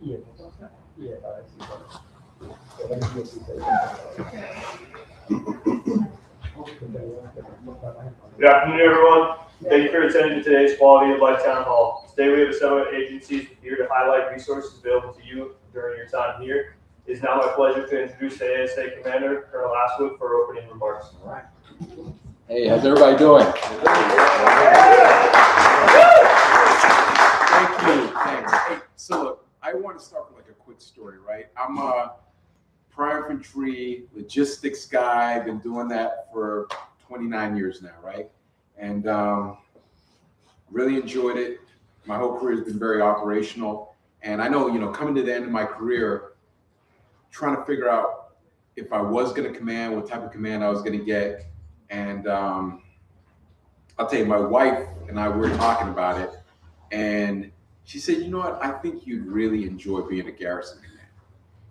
Good afternoon, everyone. Thank you for attending today's Quality of Life Town Hall. Today we have a summit agencies here to highlight resources available to you during your time here. It is now my pleasure to introduce the ASA Commander, Colonel Aswood, for opening remarks. All right. Hey, how's everybody doing? Thank you. Thanks. Hey, so look, I want to start with like a quick story, right? I'm a prior infantry logistics guy. I've been doing that for 29 years now, right? And really enjoyed it. My whole career has been very operational. And I know, coming to the end of my career, trying to figure out if I was going to command, what type of command I was going to get. And I'll tell you, my wife and I were talking about it, and she said, you know what, I think you'd really enjoy being a garrison command.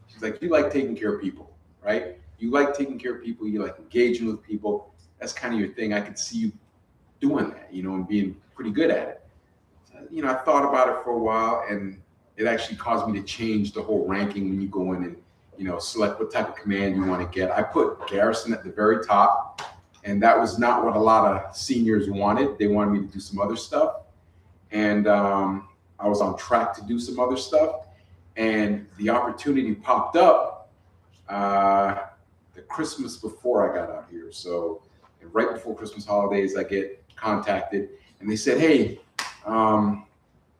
She's like, you like taking care of people, right? You like taking care of people, you like engaging with people. That's kind of your thing. I could see you doing that, and being pretty good at it. So, I thought about it for a while, and it actually caused me to change the whole ranking when you go in and, select what type of command you want to get. I put garrison at the very top. And that was not what a lot of seniors wanted. They wanted me to do some other stuff. And I was on track to do some other stuff. And the opportunity popped up the Christmas before I got out here. So right before Christmas holidays, I get contacted. And they said, hey,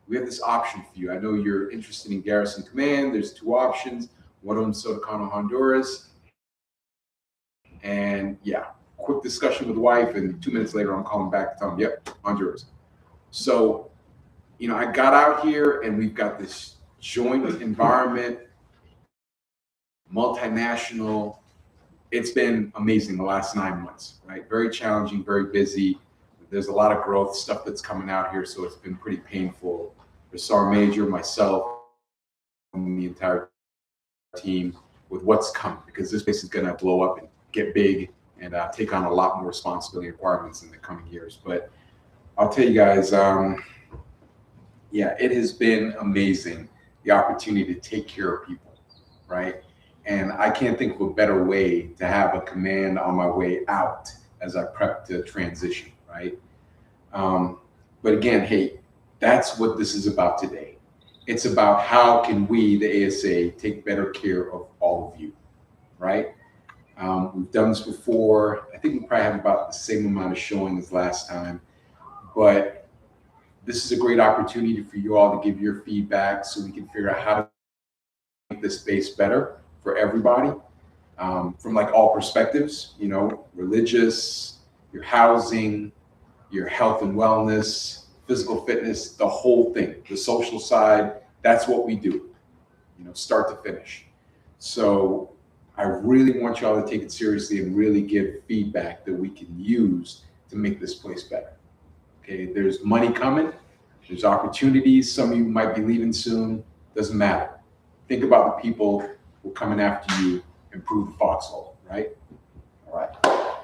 we have this option for you. I know you're interested in Garrison Command. There's two options. One of them is Soto, Cano, Honduras. And yeah. Quick discussion with the wife, and 2 minutes later, I'm calling back to tell them, yep, Honduras. So, I got out here, and we've got this joint environment, multinational. It's been amazing the last 9 months, right? Very challenging, very busy. There's a lot of growth, stuff that's coming out here, so it's been pretty painful. The Sergeant Major, myself, and the entire team with what's coming, because this place is going to blow up and get big and take on a lot more responsibility and requirements in the coming years. But I'll tell you guys, it has been amazing, the opportunity to take care of people, right? And I can't think of a better way to have a command on my way out as I prep to transition, right? But again, hey, that's what this is about today. It's about how can we, the ASA, take better care of all of you, right? We've done this before. I think we probably have about the same amount of showing as last time, but this is a great opportunity for you all to give your feedback so we can figure out how to make this space better for everybody, from like all perspectives, religious, your housing, your health and wellness, physical fitness, the whole thing, the social side. That's what we do, start to finish. So I really want y'all to take it seriously and really give feedback that we can use to make this place better. Okay, there's money coming, there's opportunities. Some of you might be leaving soon, doesn't matter. Think about the people who are coming after you, improve the foxhole, right? All right.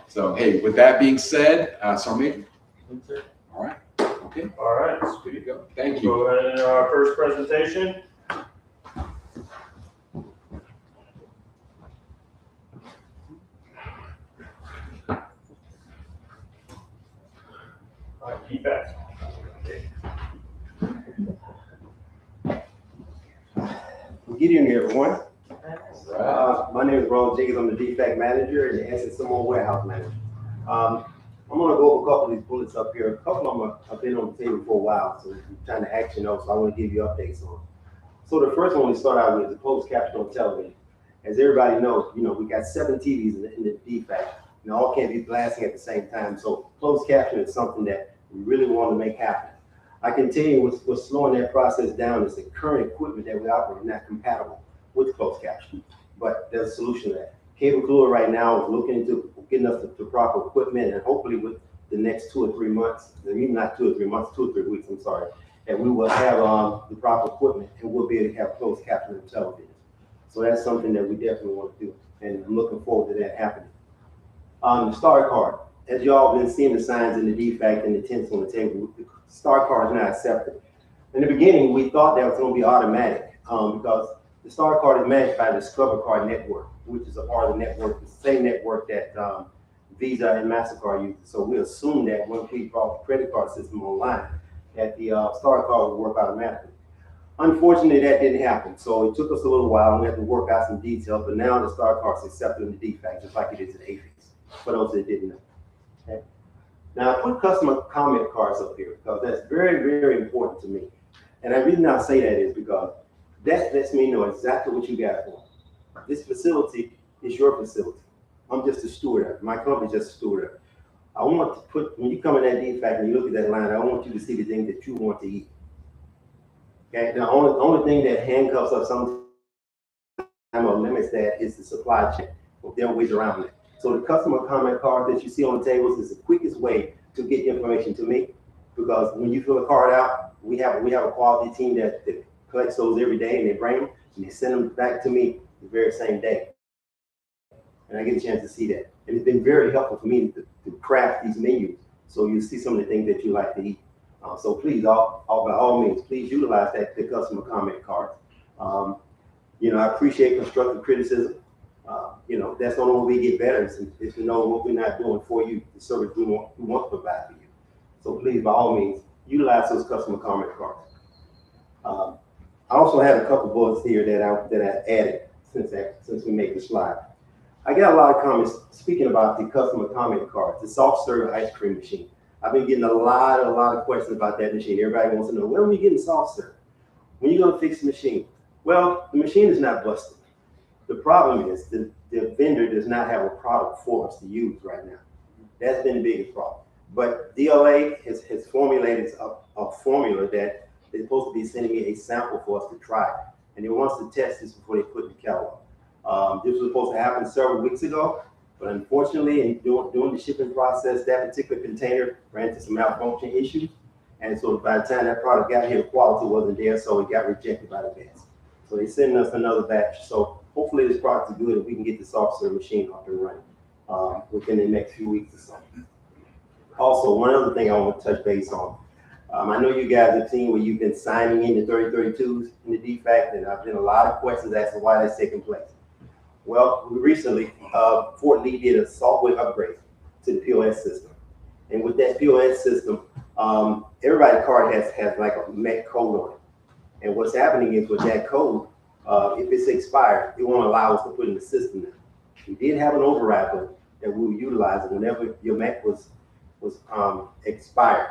So, hey, with that being said, Sergeant Major. All right. Okay. All right. There you go. Thank you. Go ahead and our first presentation. Defect. Good evening, everyone. My name is Ron Jenkins. I'm the defect manager and the SSMO warehouse manager. I'm going to go over a couple of these bullets up here. A couple of them have been on the table for a while, so I'm trying to action those, so I want to give you updates on. So the first one we start out with is the closed caption on television. As everybody knows, we got 7 TVs in the defect, and all can't be blasting at the same time. So closed caption is something that we really want to make happen. I can tell you what's slowing that process down is the current equipment that we operate not compatible with closed caption, but there's a solution to that. Cable Cooler right now is looking into getting us the proper equipment, and hopefully with the next 2 or 3 months, maybe not 2 or 3 months, 2 or 3 weeks, I'm sorry, that we will have the proper equipment and we'll be able to have closed caption on television. So that's something that we definitely want to do, and I'm looking forward to that happening. The star card, as y'all been seeing the signs in the defect and the tents on the table, the star card is not accepted. In the beginning, we thought that was going to be automatic. because the Star Card is managed by the Discover Card Network, which is a part of the network, the same network that Visa and MasterCard use. So we assume that when we brought the credit card system online, that the Star Card would work automatically. Unfortunately, that didn't happen. So it took us a little while, and we had to work out some details, but now the Star Card is accepted in the DFAC, just like it is in AFIS, for those that didn't know. Okay. Now, I put customer comment cards up here because that's very, very important to me. And the reason I say that is because that lets me know exactly what you got for. This facility is your facility. I'm just a steward of it. My company's just a steward of it. I want to put, when you come in that DFAC and you look at that line, I want you to see the things that you want to eat. Okay, the only thing that handcuffs us sometimes or limits that is the supply chain. Well, there are ways around it. So the customer comment card that you see on the tables is the quickest way to get information to me, because when you fill a card out, we have a quality team that collects those every day, and they bring them and they send them back to me the very same day. And I get a chance to see that. And it's been very helpful for me to craft these menus, so you see some of the things that you like to eat. So please, by all means, please utilize the customer comment cards. You know, I appreciate constructive criticism. You know, that's the only way we get better is to know what we're not doing for you, the service we want to provide for you. So please, by all means, utilize those customer comment cards. I also have a couple bullets here that I added since we made the slide. I got a lot of comments speaking about the customer comment cards, the soft serve ice cream machine. I've been getting a lot of questions about that machine. Everybody wants to know, when are we getting soft serve? When are you going to fix the machine? Well, the machine is not busted. The problem is the vendor does not have a product for us to use right now. That's been the biggest problem. But DLA has formulated a formula that they're supposed to be sending me a sample for us to try. And they want us to test this before they put the catalog. This was supposed to happen several weeks ago, but unfortunately, in during the shipping process, that particular container ran into some malfunction issues. And so by the time that product got here, the quality wasn't there, so it got rejected by the vets. So they're sending us another batch. So hopefully this product is good and we can get the soft serve machine up and running within the next few weeks or so. Also, one other thing I want to touch base on. I know you guys have seen where you've been signing in the 3032s in the DFAC, and I've been a lot of questions as to why that's taking place. Well, recently, Fort Lee did a software upgrade to the POS system. And with that POS system, everybody's card has like a MEC code on it. And what's happening is with that code, if it's expired, it won't allow us to put in the system now. We did have an override button that we would utilize whenever your MEC was expired.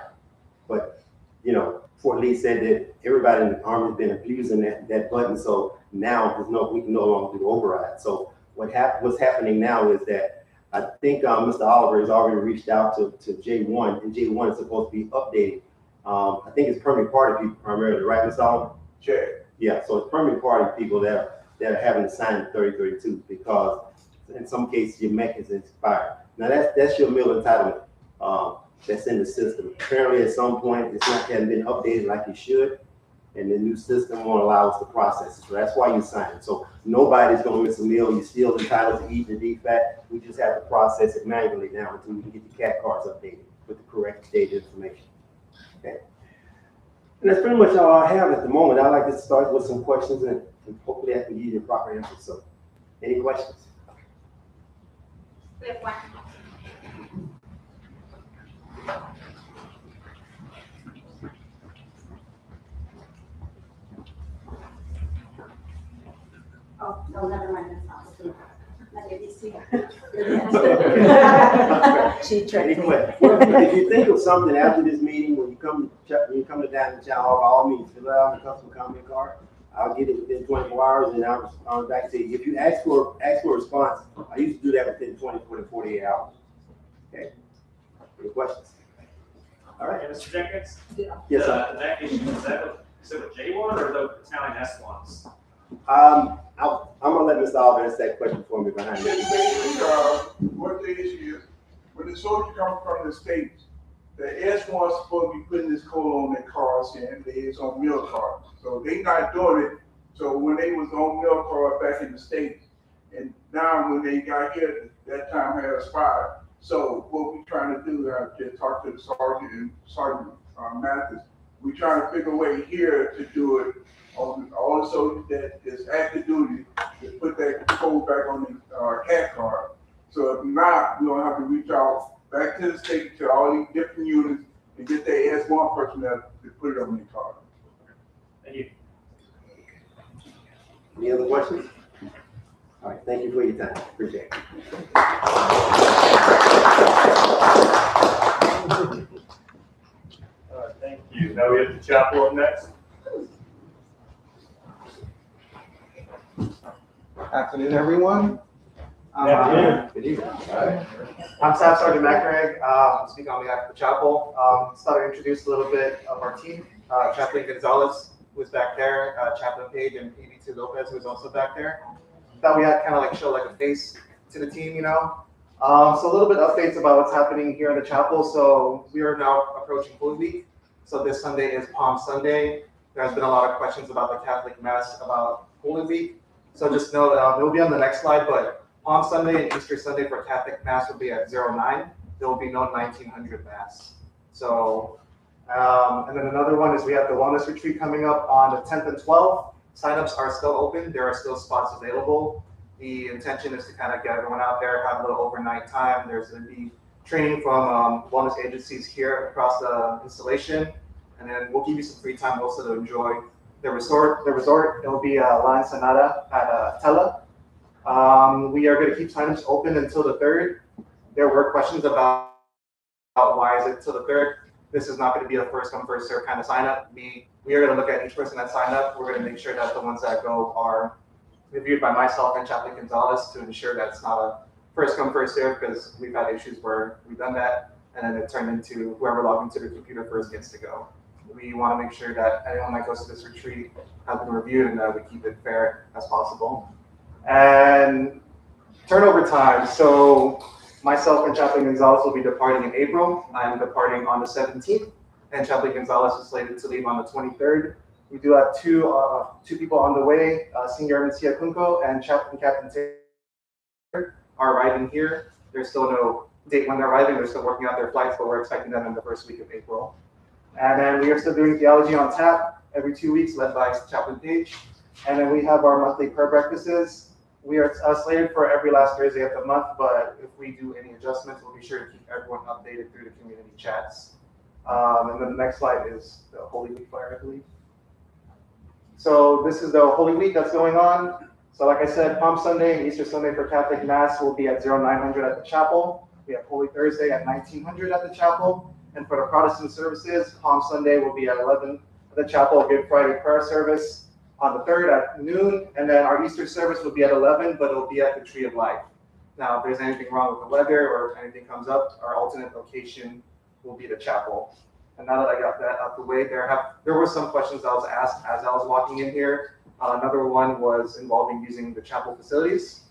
But, you know, Fort Lee said that everybody in the Army has been abusing that button, so now we can no longer do the override. So what's happening now is that I think Mr. Oliver has already reached out to J1, and J1 is supposed to be updated. I think it's permanent party people primarily, right, Mr. Oliver? Sure. Yeah, so it's permanent party people that are having to sign the 3032 because in some cases your MEC is expired. Now that's your meal entitlement that's in the system. Apparently at some point hasn't been updated like it should, and the new system won't allow us to process it. So that's why you sign it. So nobody's gonna miss a meal. You're still entitled to eat the DFAC. We just have to process it manually now until we can get the CAT cards updated with the correct data information. Okay. And that's pretty much all I have at the moment. I'd like to start with some questions and hopefully I can give you the proper answers. So any questions? We have one. Oh, no, never mind. That's not She tricked me. Anyway, if you think of something after this meeting, when you come to down to town hall, by all means, fill out the customer comment card. I'll get it within 24 hours, and I'll respond back to you. If you ask for a response, I used to do that within 24 to 48 hours. Okay. Any questions? All right. Hey, Mr. Jenkins? Yes, sir. In that case, is it J1 or the Italian S1s? I'm gonna let Mr. Oliver answer that question for me behind me. What the issue is, when the soldier comes from the States, the S1 is supposed to be putting this code on their cars and it's on meal cards. So they not doing it. So when they was on meal card back in the States, and now when they got here, that time had expired. So what we trying to do, I just talked to the sergeant and Sergeant Mathis. we're trying to figure a way here to do it on all the soldiers that is active duty, to put that code back on the CAT card. So if not, we don't have to reach out back to the state, to all these different units, and get their S1 personnel to put it on the card. Thank you. Any other questions? All right, thank you for your time. Appreciate it. All right, thank you. Now we have the chapel up next. Afternoon, everyone. Afternoon. Good evening. I'm Staff Sergeant McRae. I'm speaking on behalf of the chapel. Just thought I'd introduce a little bit of our team. Chaplain Gonzalez, who is back there, Chaplain Page, and EB2 Lopez, who is also back there. Thought we had kind of like show like a face to the team, you know. So a little bit of updates about what's happening here in the chapel. So we are now approaching Holy Week. So this Sunday is Palm Sunday. There's been a lot of questions about the Catholic Mass about Holy Week. So just know that it will be on the next slide, but Palm Sunday and Easter Sunday for Catholic Mass will be at 09. There will be no 1900 Mass. So, and then another one is we have the Wellness Retreat coming up on the 10th and 12th. Signups are still open. There are still spots available. The intention is to kind of get everyone out there, have a little overnight time. There's going to be training from wellness agencies here across the installation. And then we'll give you some free time also to enjoy the resort. It will be La Ensenada at Tela. We are going to keep signups open until the 3rd. There were questions about why is it till the 3rd. This is not going to be a first come first serve kind of sign up. We are going to look at each person that signed up. We're going to make sure that the ones that go are reviewed by myself and Chaplain Gonzalez to ensure that it's not a first come first serve, because we've had issues where we've done that and then it turned into whoever logged into the computer first gets to go. We want to make sure that anyone that goes to this retreat has been reviewed and that we keep it fair as possible. And turnover time. So myself and Chaplain Gonzalez will be departing in April. I'm departing on the 17th, and Chaplain Gonzalez is slated to leave on the 23rd. We do have two people on the way. Senior Mencia Kunko and Chaplain Captain Taylor are arriving here. There's still no date when they're arriving. They're still working out their flights, but we're expecting them in the first week of April. And then we are still doing theology on tap every 2 weeks, led by Chaplain Page. And then we have our monthly prayer breakfasts. We are slated for every last Thursday of the month, but if we do any adjustments, we'll be sure to keep everyone updated through the community chats. And then the next slide is the Holy Week flyer, I believe. So this is the Holy Week that's going on. So like I said, Palm Sunday and Easter Sunday for Catholic Mass will be at 0900 at the chapel. We have Holy Thursday at 1900 at the chapel. And for the Protestant services, Palm Sunday will be at 11 at the chapel. Good Friday prayer service on the 3rd at noon. And then our Easter service will be at 11, but it'll be at the Tree of Life. Now, if there's anything wrong with the weather or if anything comes up, our alternate location will be the chapel. And now that I got that out the way, there were some questions I was asked as I was walking in here. Another one was involving using the chapel facilities.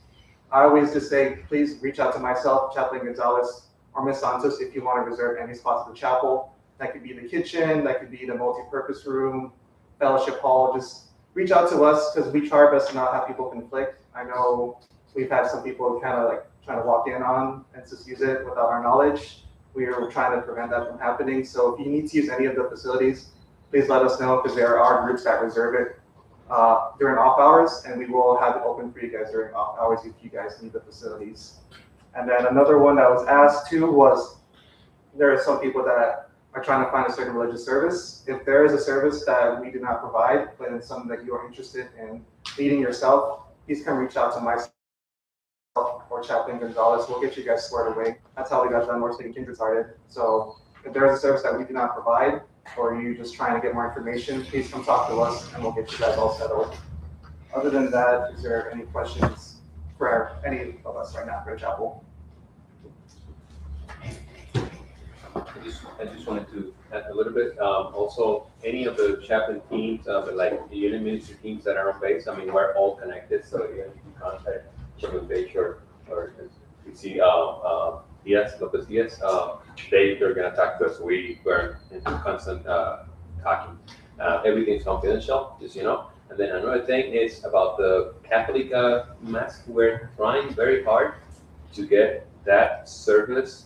I always just say, please reach out to myself, Chaplain Gonzalez, or Ms. Santos if you want to reserve any spots at the chapel. That could be the kitchen, that could be the multi-purpose room, fellowship hall. Just reach out to us because we try our best to not have people conflict. I know we've had some people kind of like trying to walk in on and just use it without our knowledge. We are trying to prevent that from happening. So if you need to use any of the facilities, please let us know because there are groups that reserve it during off hours, and we will have it open for you guys during off hours if you guys need the facilities. And then another one that was asked too was there are some people that are trying to find a certain religious service. If there is a service that we do not provide, but it's something that you are interested in leading yourself, please come reach out to myself or Chaplain Gonzalez. We'll get you guys squared away. That's how we got the North State Kindred started. So if there is a service that we do not provide, or you're just trying to get more information, please come talk to us and we'll get you guys all settled. Other than that, is there any questions for any of us right now for the chapel? I just wanted to add a little bit. Also, any of the chaplain teams, like the unit ministry teams that are on base, I mean, we're all connected, so you can contact Chaplain Page or you see Diaz, Lopez Diaz, they're gonna talk to us. We're in constant talking. Everything's confidential, just you know. And then another thing is about the Catholic Mass. We're trying very hard to get that service,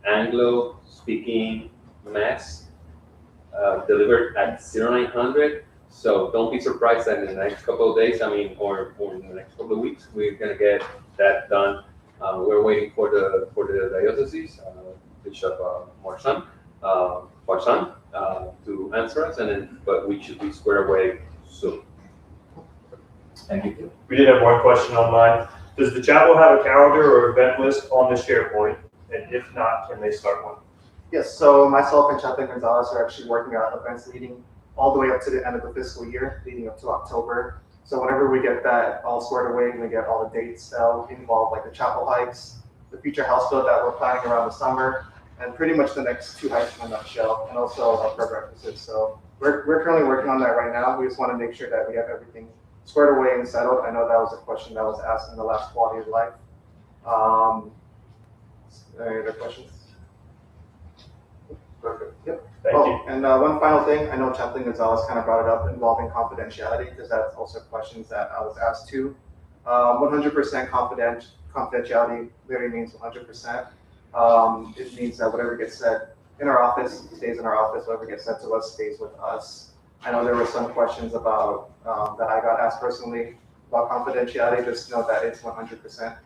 Anglo-speaking Mass, delivered at 0900. So don't be surprised that in the next couple of days, or in the next couple of weeks, we're gonna get that done. We're waiting for the diocese, Bishop Marsan, to answer us, but we should be squared away soon. Thank you. We did have one question online. Does the chapel have a calendar or event list on the SharePoint? And if not, can they start one? Yes, so myself and Chaplain Gonzalez are actually working on events leading all the way up to the end of the fiscal year, leading up to October. So whenever we get that all squared away and we get all the dates that will involve like the chapel hikes, the future house build that we're planning around the summer, and pretty much the next 2 hikes in a nutshell, and also our prayer breakfasts. So we're currently working on that right now. We just want to make sure that we have everything squared away and settled. I know that was a question that was asked in the last quality of life. Any other questions? Perfect. Yep. Thank you. And one final thing, I know Chaplain Gonzalez kind of brought it up involving confidentiality, because that's also questions that I was asked too. 100% confidentiality literally means 100%. It means that whatever gets said in our office stays in our office, whatever gets said to us stays with us. I know there were some questions about that I got asked personally about confidentiality. Just know that it's 100%.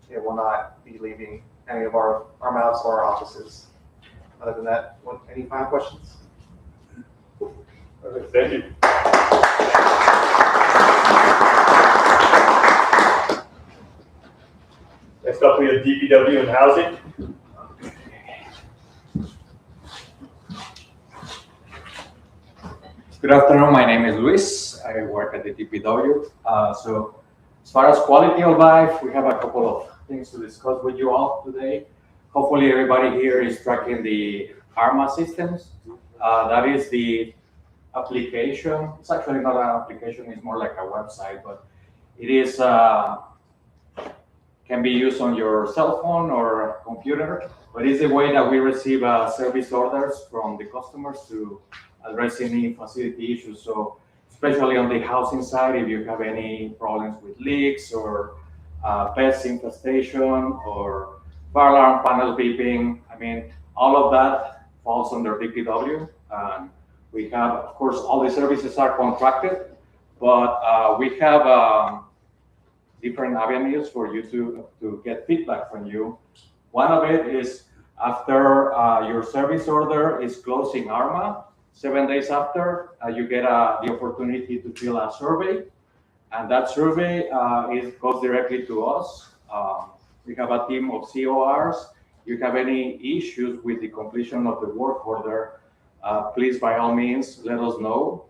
It will not be leaving any of our mouths or our offices. Other than that, any final questions? Perfect. Thank you. Next up, we have DPW and housing. Good afternoon, my name is Luis. I work at the DPW. So as far as quality of life, we have a couple of things to discuss with you all today. Hopefully everybody here is tracking the ARMA systems. That is the application. It's actually not an application, it's more like a website, but it is can be used on your cell phone or computer, but it's the way that we receive service orders from the customers to address any facility issues. So especially on the housing side, if you have any problems with leaks or pest infestation or fire alarm panel beeping, I mean, all of that falls under DPW. We have, of course, all the services are contracted, but we have different avenues for you to get feedback from you. One of it is after your service order is closing ARMA, 7 days after, you get the opportunity to fill a survey, and that survey goes directly to us. We have a team of CORs. If you have any issues with the completion of the work order, please, by all means, let us know.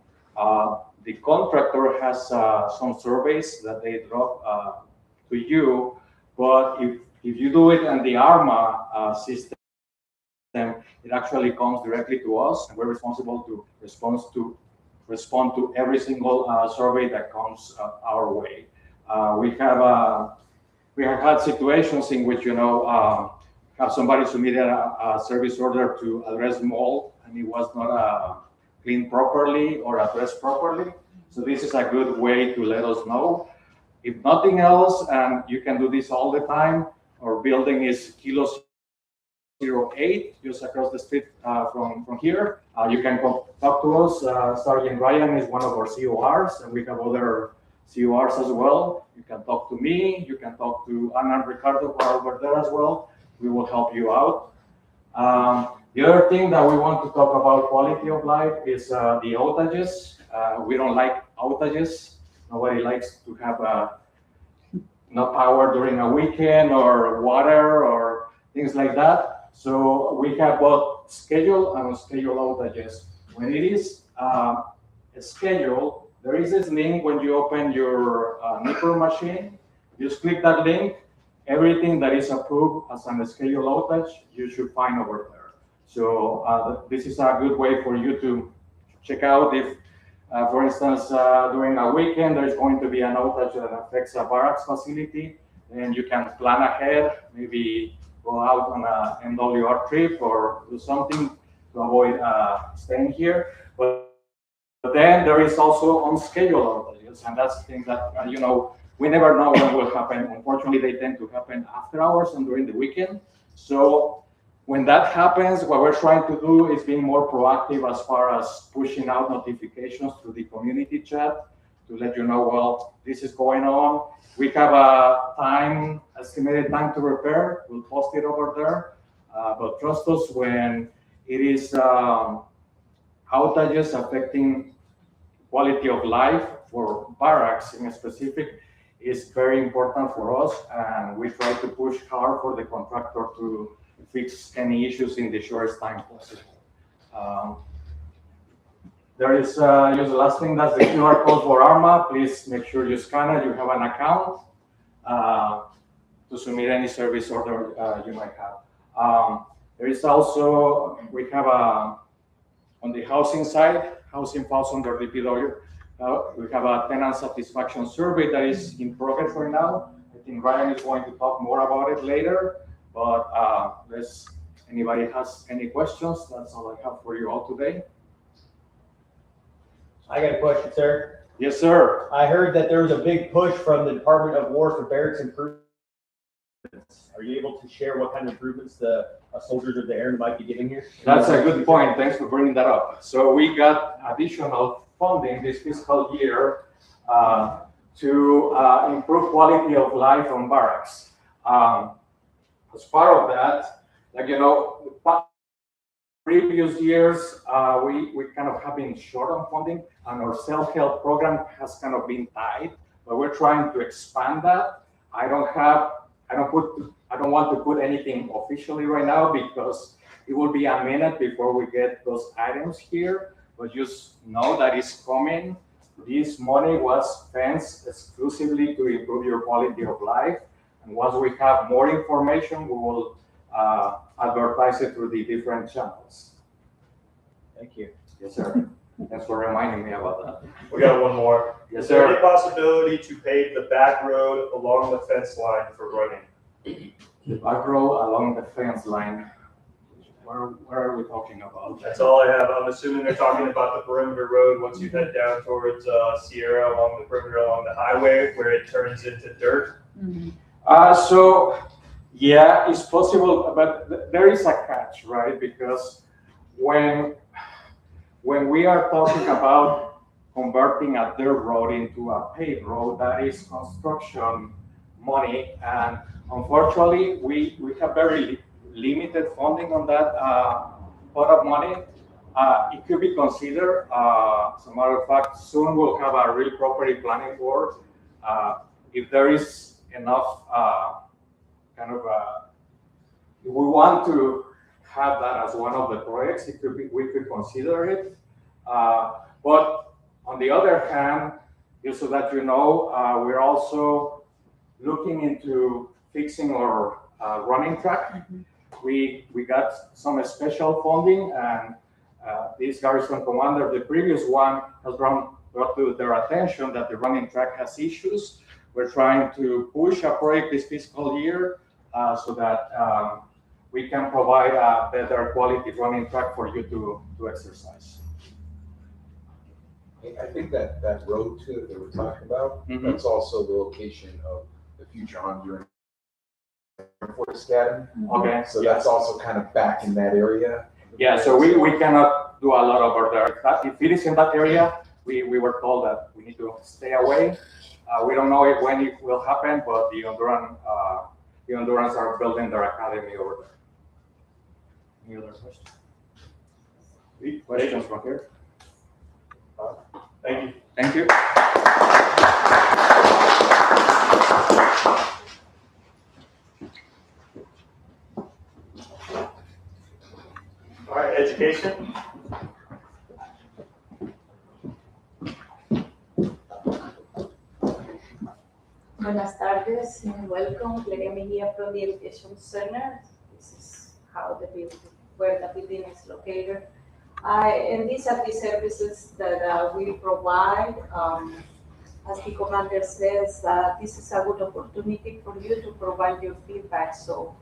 The contractor has some surveys that they drop to you, but if you do it in the ARMA system, it actually comes directly to us, and we're responsible to respond to every single survey that comes our way. We have had situations in which, have somebody submitted a service order to address mold, and it was not cleaned properly or addressed properly. So this is a good way to let us know. If nothing else, and you can do this all the time, our building is Kilo 08, just across the street from here. You can talk to us. Sergeant Ryan is one of our CORs, and we have other CORs as well. You can talk to me. You can talk to Anna and Ricardo, who are over there as well. We will help you out. The other thing that we want to talk about quality of life is the outages. We don't like outages. Nobody likes to have no power during a weekend or water or things like that. So we have both scheduled and unscheduled outages. When it is scheduled, there is this link when you open your Nipper machine. You just click that link. Everything that is approved as an scheduled outage, you should find over there. So this is a good way for you to check out if, for instance, during a weekend, there's going to be an outage that affects a barracks facility, and you can plan ahead, maybe go out on a MWR trip or do something to avoid staying here. But then there is also unscheduled outages, and that's the thing that, we never know when will happen. Unfortunately, they tend to happen after hours and during the weekend. So when that happens, what we're trying to do is being more proactive as far as pushing out notifications through the community chat to let you know, well, this is going on. We have a estimated time to repair. We'll post it over there. But trust us, when it is outages affecting quality of life for barracks in specific, is very important for us, and we try to push hard for the contractor to fix any issues in the shortest time possible. There is just the last thing, that's the QR code for ARMA. Please make sure you scan it, you have an account to submit any service order you might have. There is also, we have on the housing side, housing falls under DPW. We have a tenant satisfaction survey that is in progress right now. I think Ryan is going to talk more about it later, but unless anybody has any questions, that's all I have for you all today. I got a question, sir. Yes, sir. I heard that there was a big push from the Department of War for barracks improvements. Are you able to share what kind of improvements the soldiers of the air might be getting here? That's a good point. Thanks for bringing that up. So we got additional funding this fiscal year to improve quality of life on barracks. As part of that, like, you know, previous years, we kind of have been short on funding, and our self-help program has kind of been tight, but we're trying to expand that. I don't want to put anything officially right now because it will be a minute before we get those items here, but just know that it's coming. This money was spent exclusively to improve your quality of life. And once we have more information, we will advertise it through the different channels. Thank you. Yes, sir. Thanks for reminding me about that. We got one more. Yes, Is there sir. any possibility to pave the back road along the fence line for running? The back row along the fence line. Where are we talking about? That's all I have. I'm assuming they're talking about the perimeter road once you head down towards Sierra along the perimeter along the highway where it turns into dirt. So yeah, it's possible, but there is a catch, right? Because when we are talking about converting a dirt road into a paved road, that is construction money, and unfortunately, we have very limited funding on that pot of money. It could be considered. As a matter of fact, soon we'll have a real property planning board. If there is enough if we want to have that as one of the projects, we could consider it. But on the other hand, just so that you know, we're also looking into fixing our running track. We got some special funding, and this garrison commander, the previous one, has brought to their attention that the running track has issues. We're trying to push a project this fiscal year so that we can provide a better quality running track for you to exercise. I think that road too that we're talking about, that's also the location of the future Honduran Air Force Academy. Okay. So that's also kind of back in that area. Yeah, so we cannot do a lot over there. If it is in that area, we were told that we need to stay away. We don't know when it will happen, but the Hondurans are building their academy over there. Any other questions? Questions from here? Thank you. Thank you. All right, education. Buenas tardes and welcome. Claudia Mejia from the Education Center. This is where the building is located. And these are the services that we provide. As the commander says, this is a good opportunity for you to provide your feedback. So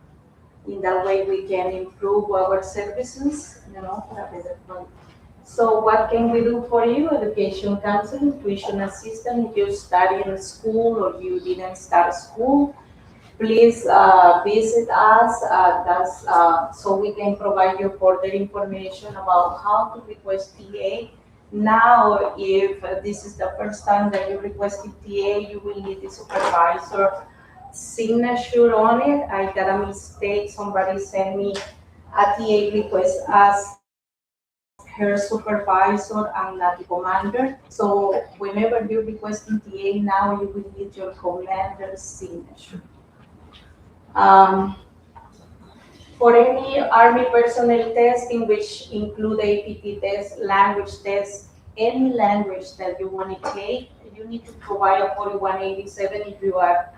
in that way, we can improve our services, for a better quality. So what can we do for you? Education counseling, tuition assistance, if you study in school or you didn't start school. please visit us. So we can provide you further information about how to request TA. Now, if this is the first time that you requested TA, you will need the supervisor signature on it. I got a mistake. Somebody sent me a TA request as her supervisor and not the commander. So whenever you're requesting TA now, you will need your commander's signature. For any Army personnel testing, which include APT test, language test, any language that you want to take, you need to provide a 4187 if you are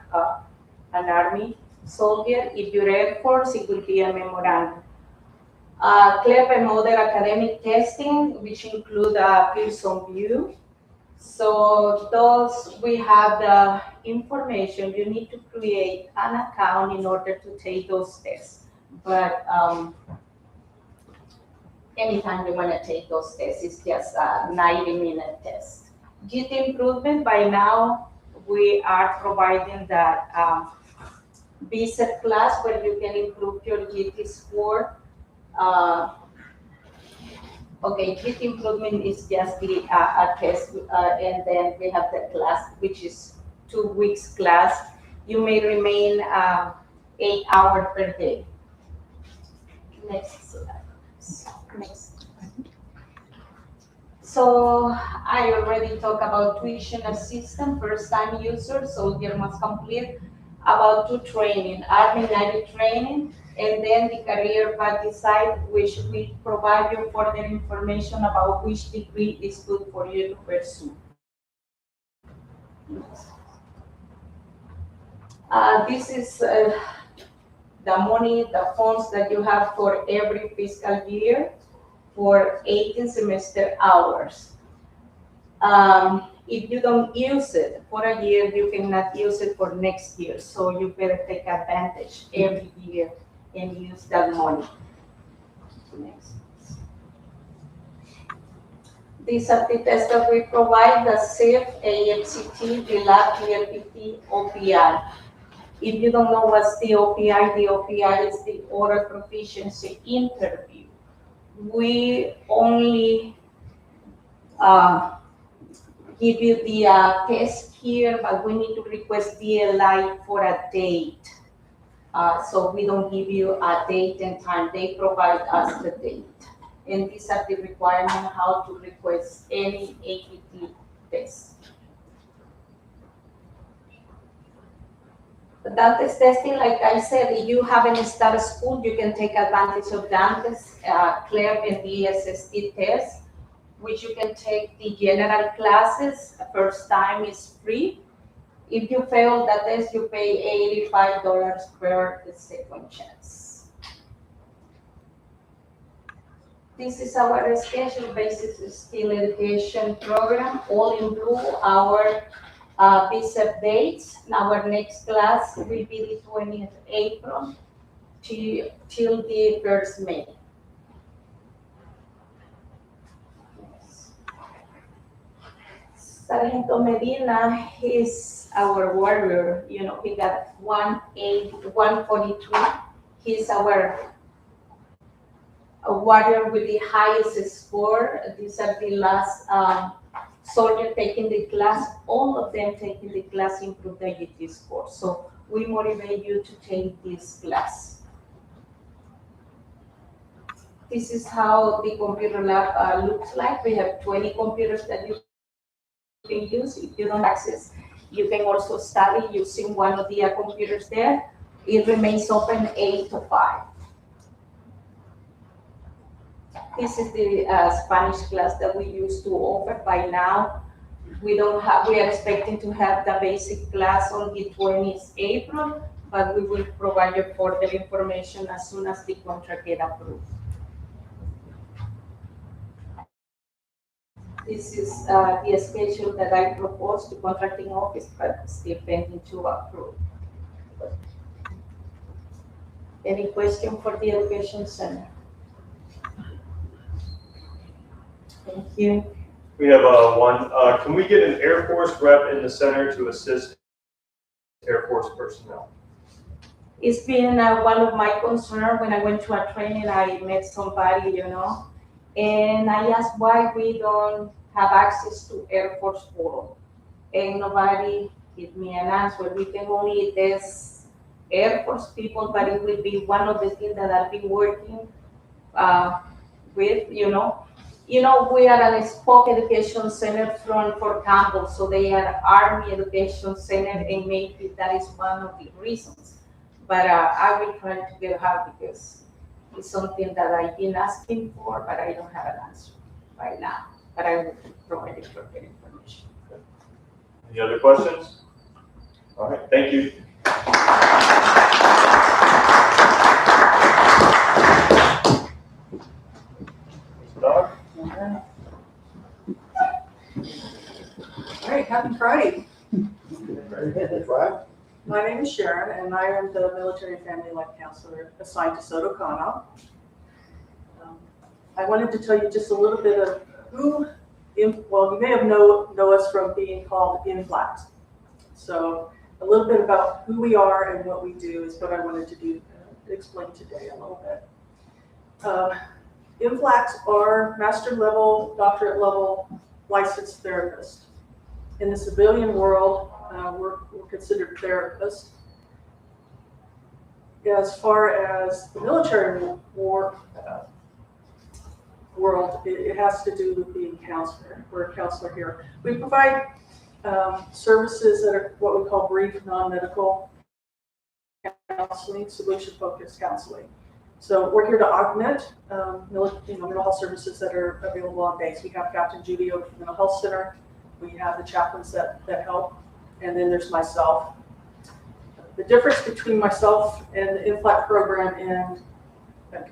an Army soldier. If you're Air Force, it will be a memorandum. CLEP and other academic testing, which include Pearson VUE. So those, we have the information. You need to create an account in order to take those tests. But anytime you want to take those tests, it's just a 90-minute test. GT improvement, by now, we are providing that BSET class where you can improve your GT score. Okay, GT improvement is just a test, and then we have the class, which is 2 weeks class. You may remain 8 hours per day. Next slide. Next. So I already talked about tuition assistance, first-time user, soldier must complete about 2 training, Army Navy training, and then the career path decide, which we provide you further information about which degree is good for you to pursue. This is the money, the funds that you have for every fiscal year for 18 semester hours. If you don't use it for a year, you cannot use it for next year. So you better take advantage every year and use that money. Next. These are the tests that we provide, the SIF, AFCT, the lab, PLPT, OPI. If you don't know what's the OPI is the oral proficiency interview. We only give you the test here, but we need to request DLI for a date. So we don't give you a date and time. They provide us the date. And these are the requirements how to request any APT test. Dante's testing, like I said, if you haven't started school, you can take advantage of Dante's, CLEP, and the SST test, which you can take the general classes. First time is free. If you fail that test, you pay $85 per second chance. This is our schedule basis skill education program, all in blue, our BSEP dates. Our next class will be the 20th April till the 1st May. Sargento Medina is our warrior. You know, he got 142. He's our warrior with the highest score. These are the last soldier taking the class. All of them taking the class improve the GT score. So we motivate you to take this class. This is how the computer lab looks like. We have 20 computers that you can use. If you don't access, you can also study using one of the computers there. It remains open 8 to 5. This is the Spanish class that we used to offer. By now, we are expecting to have the basic class on the 20th April, but we will provide you further information as soon as the contract gets approved. This is the schedule that I proposed to contracting office, but still pending to approve. Any question for the Education Center? Thank you. We have one. Can we get an Air Force rep in the center to assist Air Force personnel? It's been one of my concerns. When I went to a training, I met somebody, and I asked why we don't have access to Air Force portal. And nobody give me an answer. We can only test Air Force people, but it will be one of the things that I'll be working with, we are an Spoke Education Center for Campbell, so they are Army Education Center, and maybe that is one of the reasons. But I will try to get help because it's something that I've been asking for, but I don't have an answer right now. But I will provide it for the information. Any other questions? All right, thank you. Doc? All right, happy Friday. Right? My name is Sharon, and I am the Military and Family Life Counselor assigned to Soto, Cano. I wanted to tell you just a little bit of you may have know us from being called INFLAX. So a little bit about who we are and what we do is what I wanted to explain today a little bit. INFLAX are master level, doctorate level licensed therapists. In the civilian world, we're considered therapists. As far as the military world, it has to do with being a counselor. We're a counselor here. We provide services that are what we call brief non-medical counseling, solution-focused counseling. So we're here to augment mental health services that are available on base. We have Captain Judy over at the Mental Health Center. We have the chaplains that help, and then there's myself. The difference between myself and the INFLAC program and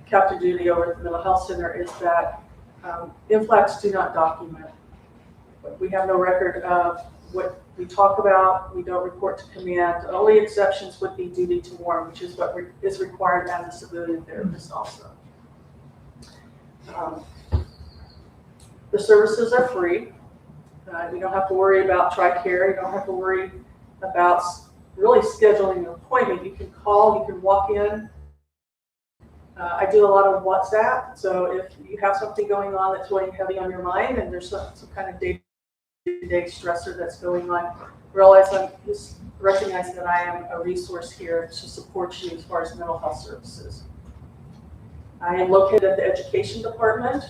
Captain Judy over at the Mental Health Center is that INFLACs do not document. We have no record of what we talk about. We don't report to command. The only exceptions would be duty to warn, which is what is required as a civilian therapist also. The services are free. You don't have to worry about TRICARE. You don't have to worry about really scheduling an appointment. You can call, you can walk in. I do a lot of WhatsApp, so if you have something going on that's weighing heavy on your mind and there's some kind of day-to-day stressor that's going on, recognize that I am a resource here to support you as far as mental health services. I am located at the education department.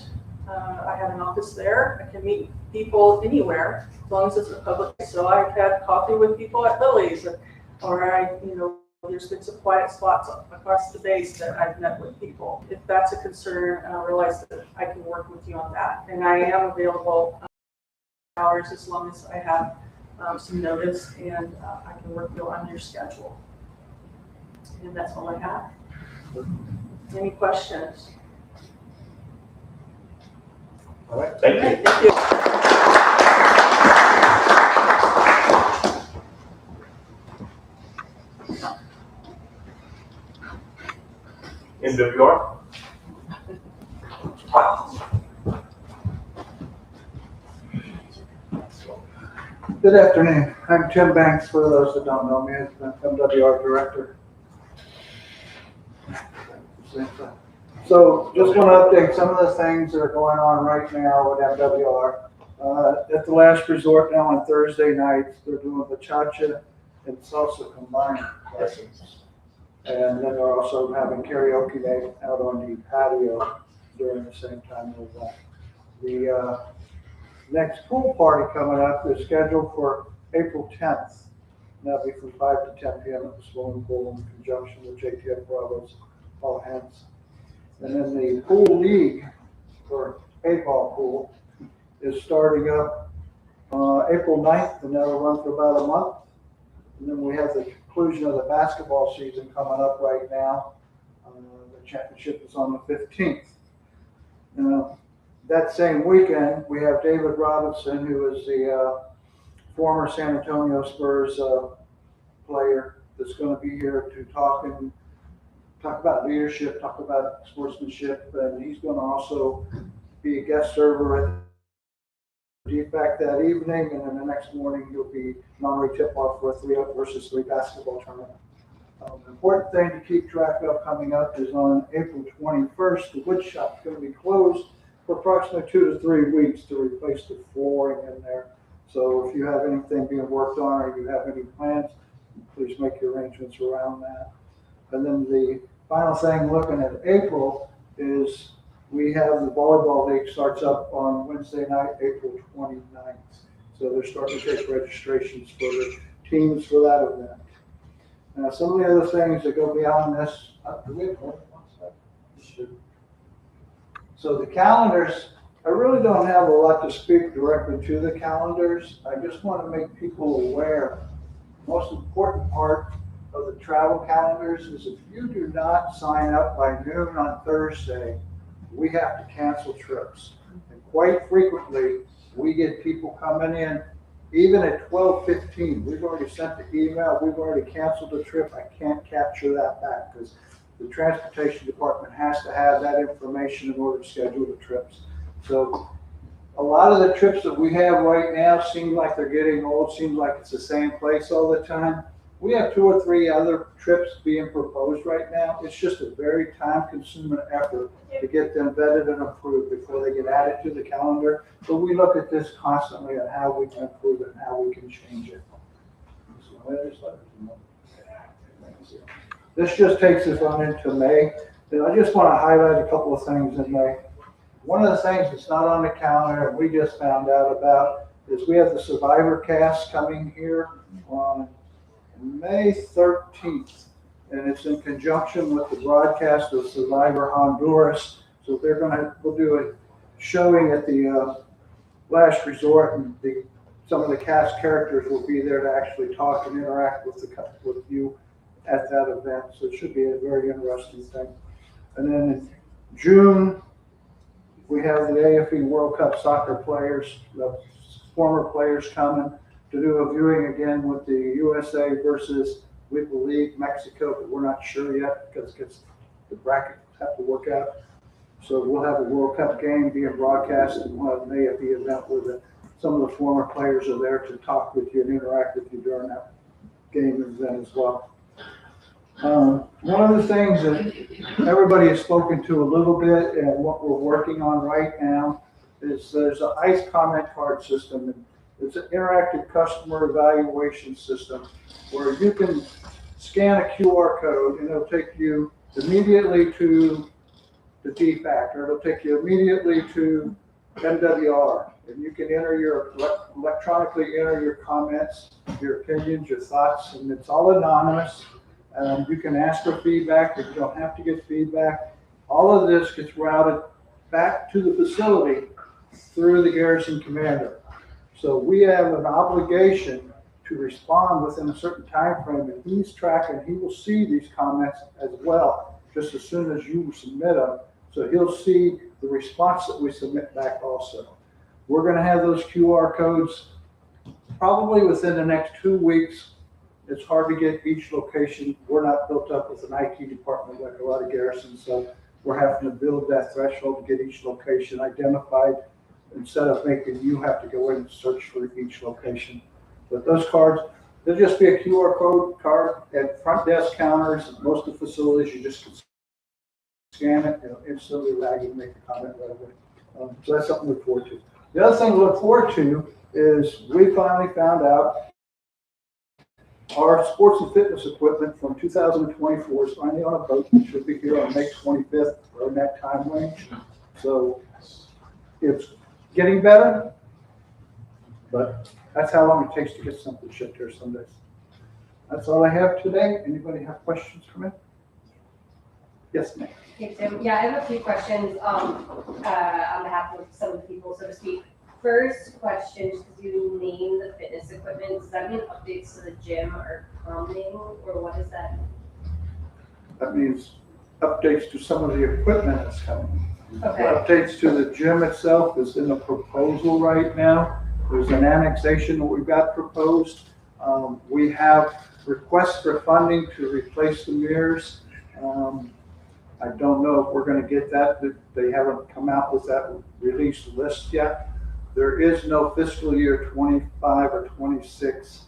I have an office there. I can meet people anywhere as long as it's a public. So I've had coffee with people at Lily's, or there's been some quiet spots across the base that I've met with people. If that's a concern, realize that I can work with you on that. And I am available hours as long as I have some notice, and I can work on your schedule. And that's all I have. Any questions? All right, thank you. Okay, thank you. MWR? Good afternoon. I'm Tim Banks, for those that don't know me, as the MWR Director. So just want to update some of the things that are going on right now with MWR. At the last resort now on Thursday nights, they're doing bachata and salsa combined lessons. And then they're also having karaoke night out on the patio during the same time as that. The next pool party coming up is scheduled for April 10th. And that'll be from 5 to 10 p.m. at the swimming pool in conjunction with JTF Bravo's All Hands. And then the pool league for paintball pool is starting up April 9th, and that'll run for about a month. And then we have the conclusion of the basketball season coming up right now. The championship is on the 15th. That same weekend, we have David Robinson, who is the former San Antonio Spurs player, that's going to be here to talk about leadership, talk about sportsmanship, and he's going to also be a guest server at the DFAC that evening, and then the next morning he'll be non-tip-off for a 3 versus 3 basketball tournament. The important thing to keep track of coming up is on April 21st, the wood shop's going to be closed for approximately 2 to 3 weeks to replace the flooring in there. So if you have anything being worked on or you have any plans, please make your arrangements around that. And then the final thing looking at April is we have the volleyball league starts up on Wednesday night, April 29th. So they're starting to take registrations for the teams for that event. Now, some of the other things that go beyond this, do we have one second? So the calendars, I really don't have a lot to speak directly to the calendars. I just want to make people aware. The most important part of the travel calendars is if you do not sign up by noon on Thursday, we have to cancel trips. And quite frequently, we get people coming in, even at 12:15, we've already sent the email, we've already canceled the trip, I can't capture that back because the transportation department has to have that information in order to schedule the trips. So a lot of the trips that we have right now seem like they're getting old, seems like it's the same place all the time. We have 2 or 3 other trips being proposed right now. It's just a very time-consuming effort to get them vetted and approved before they get added to the calendar. But we look at this constantly on how we can improve it and how we can change it. This just takes us on into May. And I just want to highlight a couple of things in May. One of the things that's not on the calendar and we just found out about is we have the Survivor cast coming here on May 13th, and it's in conjunction with the broadcast of Survivor Honduras. So we'll do a showing at the Last Resort, and some of the cast characters will be there to actually talk and interact with you at that event. So it should be a very interesting thing. And then in June, we have the AFE World Cup soccer players, the former players coming to do a viewing again with the USA versus, we believe, Mexico, but we're not sure yet because the brackets have to work out. So we'll have a World Cup game being broadcast, and we'll have an AFE event where some of the former players are there to talk with you and interact with you during that game event as well. One of the things that everybody has spoken to a little bit and what we're working on right now is there's an ICE comment card system. And it's an interactive customer evaluation system where you can scan a QR code and it'll take you immediately to the DFAC, or it'll take you immediately to MWR. And you can electronically enter your comments, your opinions, your thoughts, and it's all anonymous. You can ask for feedback, but you don't have to get feedback. All of this gets routed back to the facility through the garrison commander. So we have an obligation to respond within a certain time frame, and he's tracking, he will see these comments as well, just as soon as you submit them. So he'll see the response that we submit back also. We're gonna have those QR codes probably within the next 2 weeks. It's hard to get each location. We're not built up with an IT department like a lot of garrisons, so we're having to build that threshold to get each location identified instead of making you have to go in and search for each location. But those cards, there'll just be a QR code card at front desk counters. Most of the facilities, you just can scan it and instantly allow you to make a comment right away. So that's something to look forward to. The other thing to look forward to is we finally found out our sports and fitness equipment from 2024 is finally on a boat. It should be here on May 25th or in that time range. So it's getting better, but that's how long it takes to get something shipped here some days. That's all I have today. Anybody have questions for me? Yes, ma'am. Hey, Tim. Yeah, I have a few questions on behalf of some of the people, so to speak. First question, just because you name the fitness equipment, does that mean updates to the gym are coming, or what is that? That means updates to some of the equipment that's coming. Okay. Updates to the gym itself is in a proposal right now. There's an annexation that we've got proposed. We have requests for funding to replace the mirrors. I don't know if we're going to get that. They haven't come out with that released list yet. There is no fiscal year 25 or 26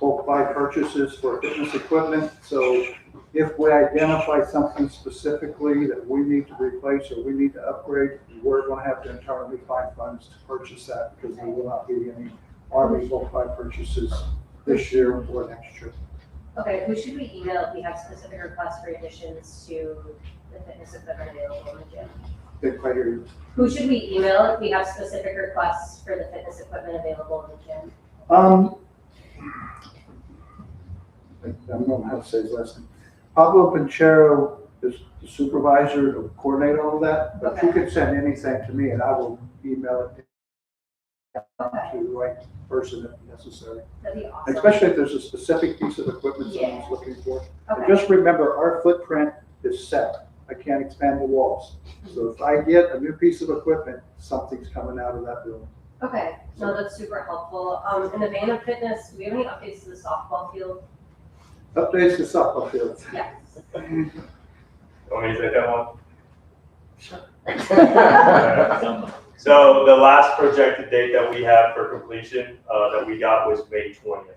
bulk buy purchases for fitness equipment. So if we identify something specifically that we need to replace or we need to upgrade, we're gonna have to internally find funds to purchase that because there will not be any Army bulk buy purchases this year or next year. Okay, who should we email if we have specific requests for additions to the fitness equipment available in the gym? Didn't quite hear you. Who should we email if we have specific requests for the fitness equipment available in the gym? I don't know how to say his last name. Pablo Pinchero is the supervisor to coordinate all of that, but you can send anything to me and I will email it to the right person if necessary. That'd be awesome. Especially if there's a specific piece of equipment someone's looking for. And Okay, just remember, our footprint is set. I can't expand the walls. So if I get a new piece of equipment, something's coming out of that building. okay, no, that's super helpful. In the vein of fitness, do we have any updates to the softball field? Updates to softball fields. Yes. Want me to take that one? So the last projected date that we have for completion, that we got was May 20th.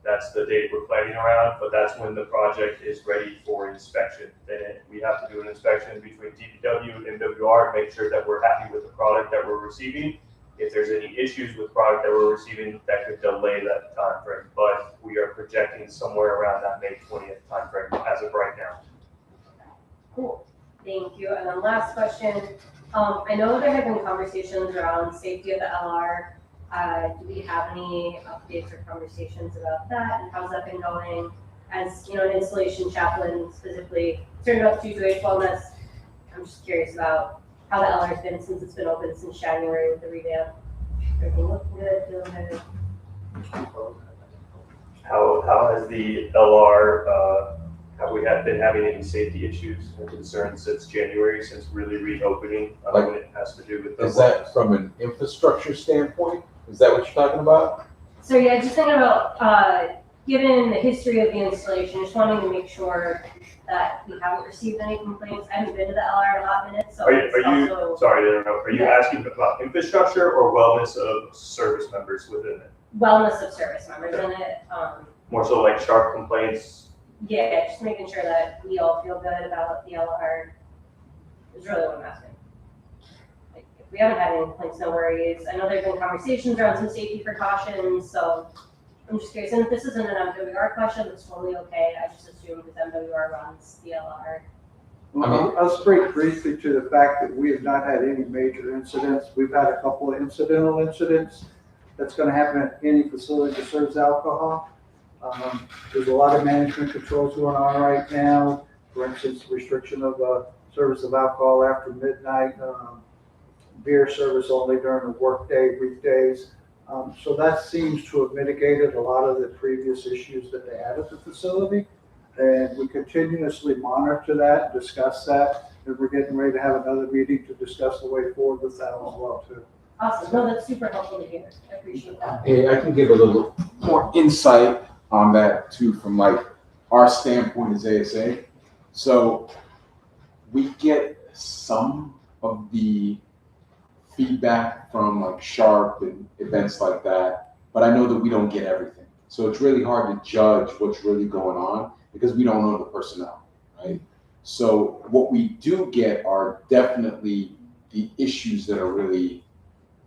That's the date we're planning around, but that's when the project is ready for inspection. Then we have to do an inspection between DPW and MWR to make sure that we're happy with the product that we're receiving. If there's any issues with product that we're receiving, that could delay that time frame. But we are projecting somewhere around that May 20th time frame as of right now. Cool, thank you. And then last question, I know there have been conversations around safety of the LR. Do we have any updates or conversations about that, and how's that been going? As you know, an installation chaplain specifically concerned about 228 wellness, I'm just curious about how the LR's been since it's been open since January with the revamp. Everything looking good, feeling good? How has the LR, have we been having any safety issues or concerns since January, since really reopening? When it has to do with the. Is that from an infrastructure standpoint? Is that what you're talking about? So yeah, just thinking about, given the history of the installation, just wanting to make sure that we haven't received any complaints. I haven't been to the LR in a hot minute, so it's also. Sorry to interrupt, are you asking about infrastructure or wellness of service members within it? Wellness of service members in it. More so like sharp complaints? Yeah, just making sure that we all feel good about the LR is really what I'm asking. Like, if we haven't had any complaints, no worries. I know there's been conversations around some safety precautions, so I'm just curious. And if this isn't an MWR question, that's totally okay. I just assume because MWR runs the LR. I'll speak briefly to the fact that we have not had any major incidents. We've had a couple of incidental incidents. That's going to happen at any facility that serves alcohol. There's a lot of management controls going on right now. For instance, restriction of service of alcohol after midnight, beer service only during the workday, weekdays. So that seems to have mitigated a lot of the previous issues that they had at the facility. And we continuously monitor that, discuss that, and we're getting ready to have another meeting to discuss the way forward with that as well too. Awesome. No, that's super helpful to hear. I appreciate that. Hey, I can give a little more insight on that too, from like our standpoint as ASA. So we get some of the feedback from like Sharp and events like that, but I know that we don't get everything. So it's really hard to judge what's really going on because we don't know the personnel, right? So what we do get are definitely the issues that are really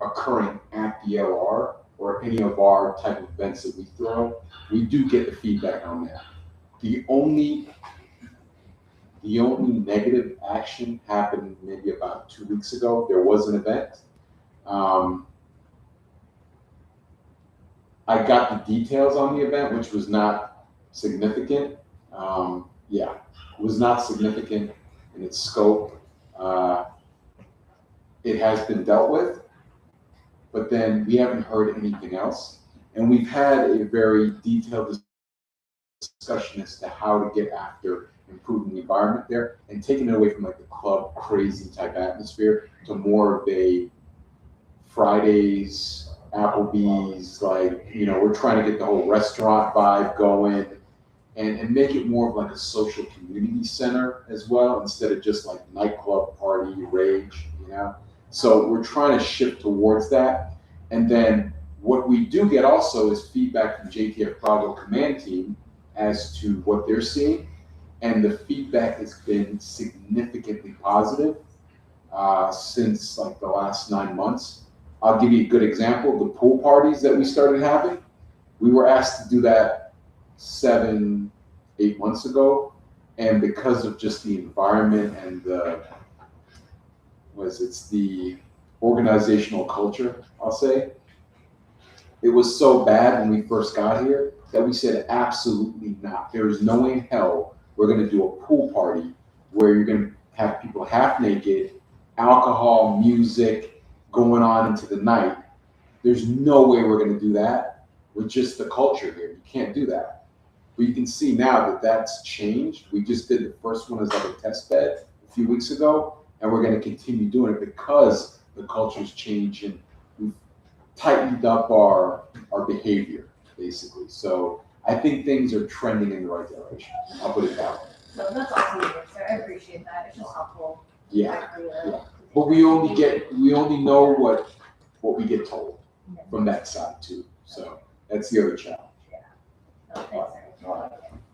occurring at the LR or any of our type of events that we throw. We do get the feedback on that. The only negative action happened maybe about 2 weeks ago. There was an event. I got the details on the event, which was not significant. It was not significant in its scope. It has been dealt with, but then we haven't heard anything else. And we've had a very detailed discussion as to how to get after improving the environment there and taking it away from like the club crazy type atmosphere to more of a Fridays, Applebee's, like, you know, we're trying to get the whole restaurant vibe going and make it more of like a social community center as well, instead of just like nightclub party rage, you know? So we're trying to shift towards that. And then What we do get also is feedback from JTF Bravo command team as to what they're seeing, and the feedback has been significantly positive since like the last 9 months. I'll give you a good example. The pool parties that we started having, we were asked to do that 7-8 months ago, and because of just the environment and the organizational culture, I'll say, it was so bad when we first got here that we said absolutely not. There is no way in hell we're going to do a pool party where you're going to have people half naked, alcohol, music going on into the night. There's no way we're going to do that with just the culture here. You can't do that. But you can see now that that's changed. We just did the first one as like a test bed a few weeks ago, and we're going to continue doing it because the culture's changed and we've tightened up our behavior, basically. So I think things are trending in the right direction. I'll put it that way. So that's awesome, sir. I appreciate that. It's just helpful. Yeah. But we only know what we get told from that side too. So that's the other challenge.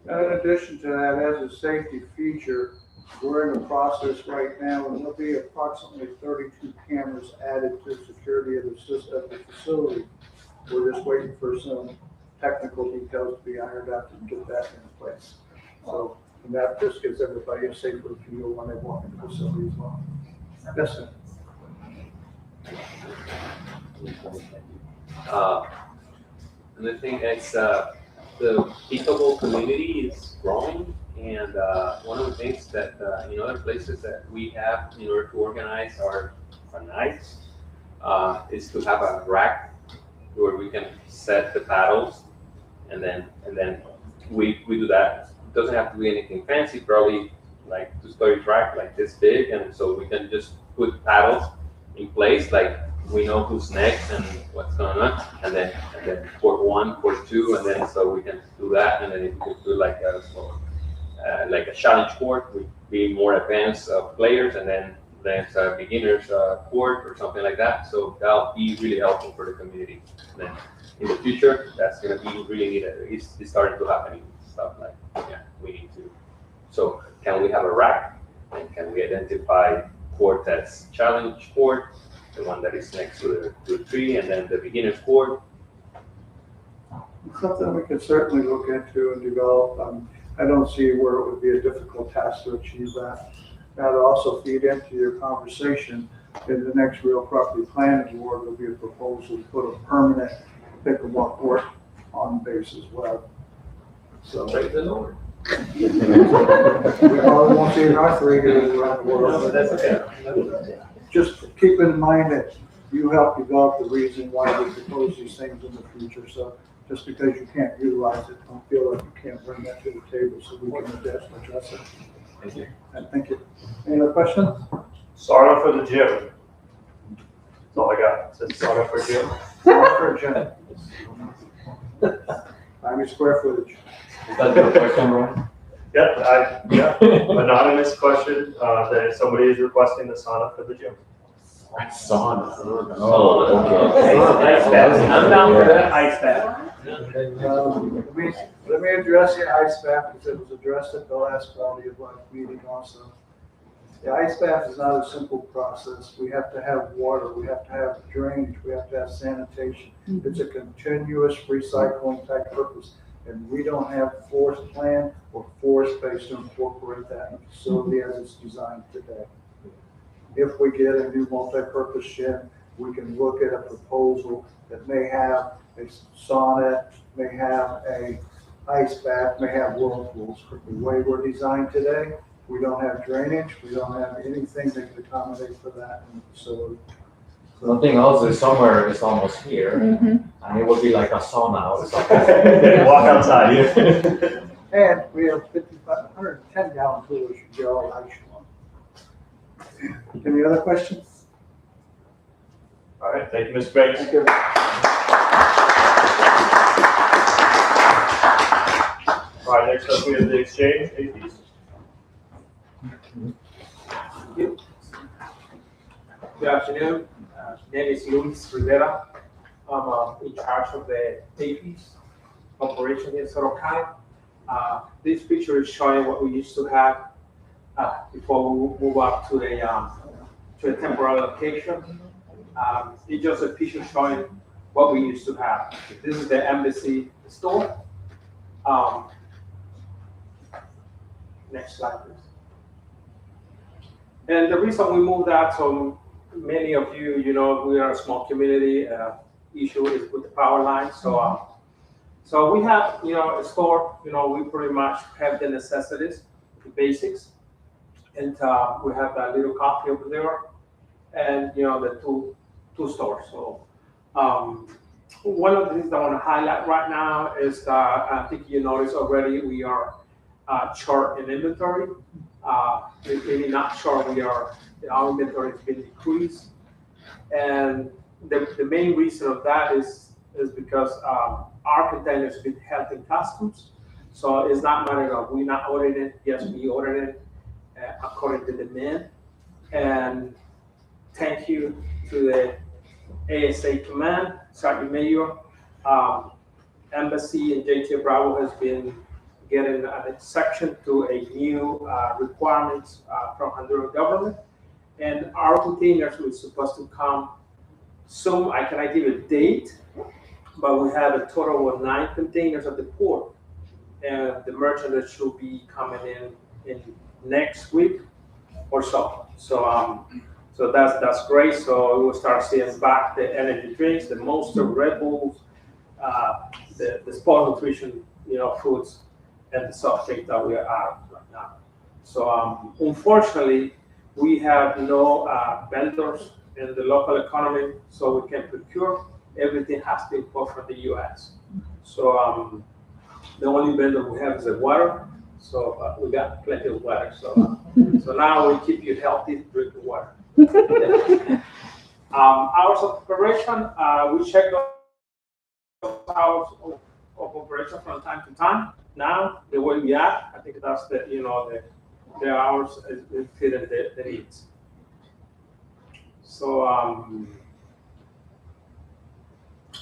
In addition to that, as a safety feature, we're in the process right now, and there'll be approximately 32 cameras added to security of the system at the facility. We're just waiting for some technical details to be ironed out to get that in place. So, and that just gives everybody a safer feel when they walk into the facility as well. Yes, sir. Another thing is the pickleball community is growing, and one of the things that in other places that we have in order to organize our nights is to have a rack where we can set the paddles, and then we do that. It doesn't have to be anything fancy, probably like 2-story rack like this big, and so we can just put paddles in place, like we know who's next and what's going on, and then court 1, court 2, and then so we can do that, and then if we could do like a challenge court with be more advanced players, and then there's a beginners court or something like that. So that'll be really helpful for the community. And then in the future, that's going to be really needed. It's starting to happen. Stuff like we need to. So can we have a rack, and can we identify court that's challenge court, the one that is next to the tree, and then the beginner's court? Something we can certainly look into and develop. I don't see where it would be a difficult task to achieve that. Now, to also feed into your conversation, in the next real property planning board will be a proposal to put a permanent pickleball court on base as well. So Praise the Lord. we probably won't see it in our 3 years around the world, but that's okay. Just keep in mind that you help develop the reason why we propose these things in the future. So just because you can't utilize it, don't feel like you can't bring that to the table so we can address it. Thank you. And thank you. Any other questions? Sauna for the gym. That's all I got. It says sauna for gym. For a gym. 90 square footage. Is that your question, Ron? Yep, anonymous question, that somebody is requesting the sauna for the gym. Sauna. Oh, okay. Ice bath. I'm down for that ice bath. Let me address the ice bath because it was addressed at the last quality of life meeting also. The ice bath is not a simple process. We have to have water, we have to have drainage, we have to have sanitation. It's a continuous recycling type purpose. And we don't have force plan or force space to incorporate that in the facility as it's designed today. If we get a new multi-purpose gym, we can look at a proposal that may have a sauna, may have a ice bath, may have whirlpools. But the way we're designed today, we don't have drainage, we don't have anything that can accommodate for that in the facility. Something else is summer is almost here, and it will be like a sauna or something. Walk outside. And we have 110 gallon coolers you get all the ice on. Any other questions? All right, thank you, Mr. Banks. Thank you. All right, next up we have the exchange, APs. Good afternoon. My name is Luis Rivera. I'm in charge of the APs operation in Soto County. This picture is showing what we used to have before we move up to a temporary location. It's just a picture showing what we used to have. This is the embassy store. Next slide, please. And the reason we moved out, so many of you, we are a small community. Issue is with the power line. So we have, a store. We pretty much have the necessities, the basics, and we have that little coffee over there, and the two stores. So one of the things I want to highlight right now is I think you noticed already we are short in inventory. Maybe not short. Our inventory has been decreased, and the main reason of that is because our containers have been held in customs. So it's not matter of we not ordering it. Yes, we ordered it according to demand. And thank you to the ASA command, Sergeant Major. Embassy and JT Bravo has been getting an exception to a new requirements from Honduran government. And our containers were supposed to come soon. I cannot give a date, but we have a total of 9 containers at the port. And the merchandise should be coming in next week or so. So that's great. So we will start seeing back the energy drinks, the Monster, Red Bulls, the sport nutrition, foods, and the soft drink that we are out right now. So unfortunately, we have no vendors in the local economy, so we can procure. Everything has to be imported from the U.S. So the only vendor we have is the water. So we got plenty of water. So now we keep you healthy, drinking water. Hours of operation, we check those hours of operation from time to time. Now, the way we are, I think that's the hours is fitting the needs. So,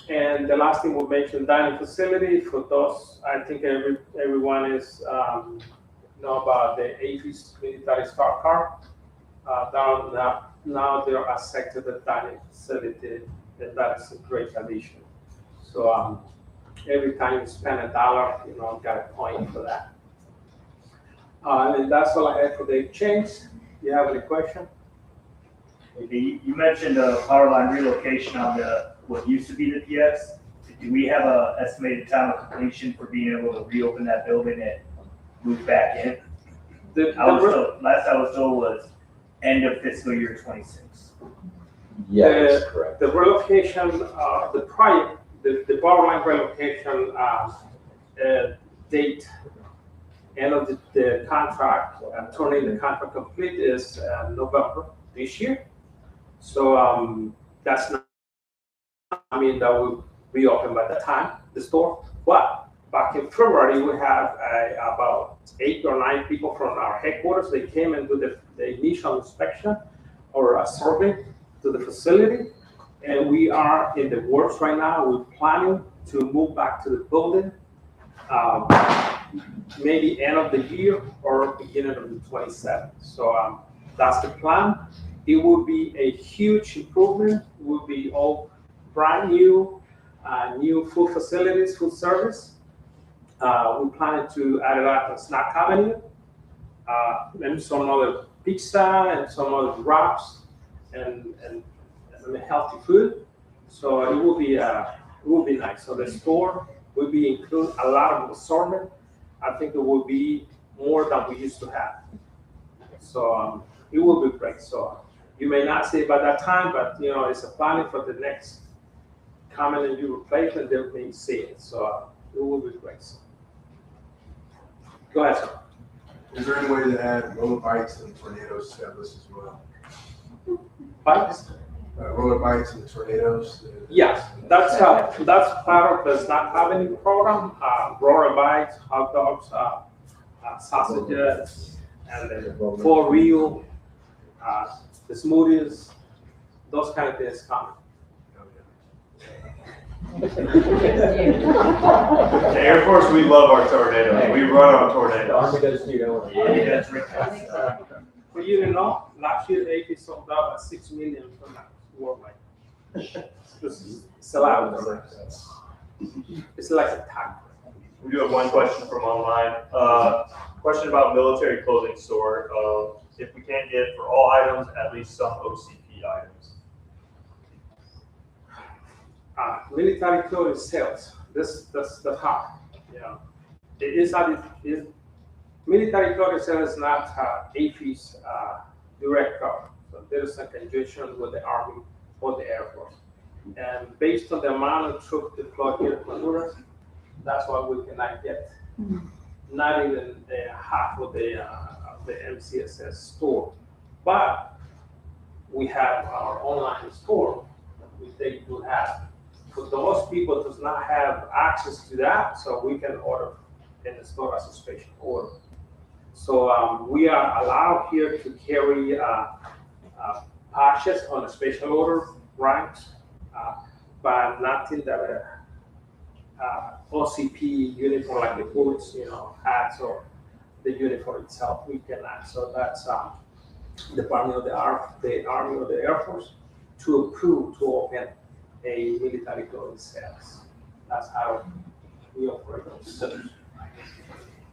and the last thing we mentioned, dining facility for those. I think everyone is know about the AP's military stock car. Now they are assigned to the dining facility, and that is a great addition. So every time you spend $1, got a point for that. And that's all I have for the exchange. Do you have any question? Okay, you mentioned a power line relocation on what used to be the PS. Do we have an estimated time of completion for being able to reopen that building and move back in? Last I was told was end of fiscal year 26. Yeah, that's correct. The relocation, the power line relocation date, end of the contract, turning the contract complete is November this year. So that's not, that will be open by the time, the store. But back in February, we have about 8 or 9 people from our headquarters. They came and do the initial inspection or a survey to the facility. And we are in the works right now. We're planning to move back to the building, maybe end of the year or beginning of the 27th. So that's the plan. It will be a huge improvement. It will be all brand new, new food facilities, food service. We plan to add it up a snack avenue, and some other pizza and some other wraps and healthy food. So it will be nice. So the store will be include a lot of assortment. I think it will be more than we used to have. So it will be great. So you may not see it by that time, but it's a planning for the next common and new replacement. They may see it. So it will be great. So, go ahead, sir. Is there any way to add roller bikes and tornadoes to that list as well? Bikes? Roller bikes and tornadoes? Yes, that's part of the snack avenue program. Roller bikes, hot dogs, sausages, and then 4-wheel, the smoothies, those kind of things coming. The Air Force, we love our tornadoes. We run on tornadoes. Army does too, don't Yeah, that's right. For you to know, last year AP sold out at 6 million from that worldwide. It's a lot. It's like a tank. We do have one question from online. Question about military clothing store. If we can't get for all items, at least some OCP items. Military clothing sales. That's the hard. You know, military clothing sales is not AFI's direct cover. So there is a conjunction with the Army or the Air Force. And based on the amount of troops deployed here in Honduras, that's what we cannot get. Not even half of the MCSS store. But we have our online store, which they do have. For those people does not have access to that, so we can order in the store as a special order. So we are allowed here to carry patches on a special order ranks, but nothing that OCP uniform like the boots, hats, or the uniform itself. We cannot. So that's Department of the Army or the Air Force to approve to open a military clothing sales. That's how we operate those centers.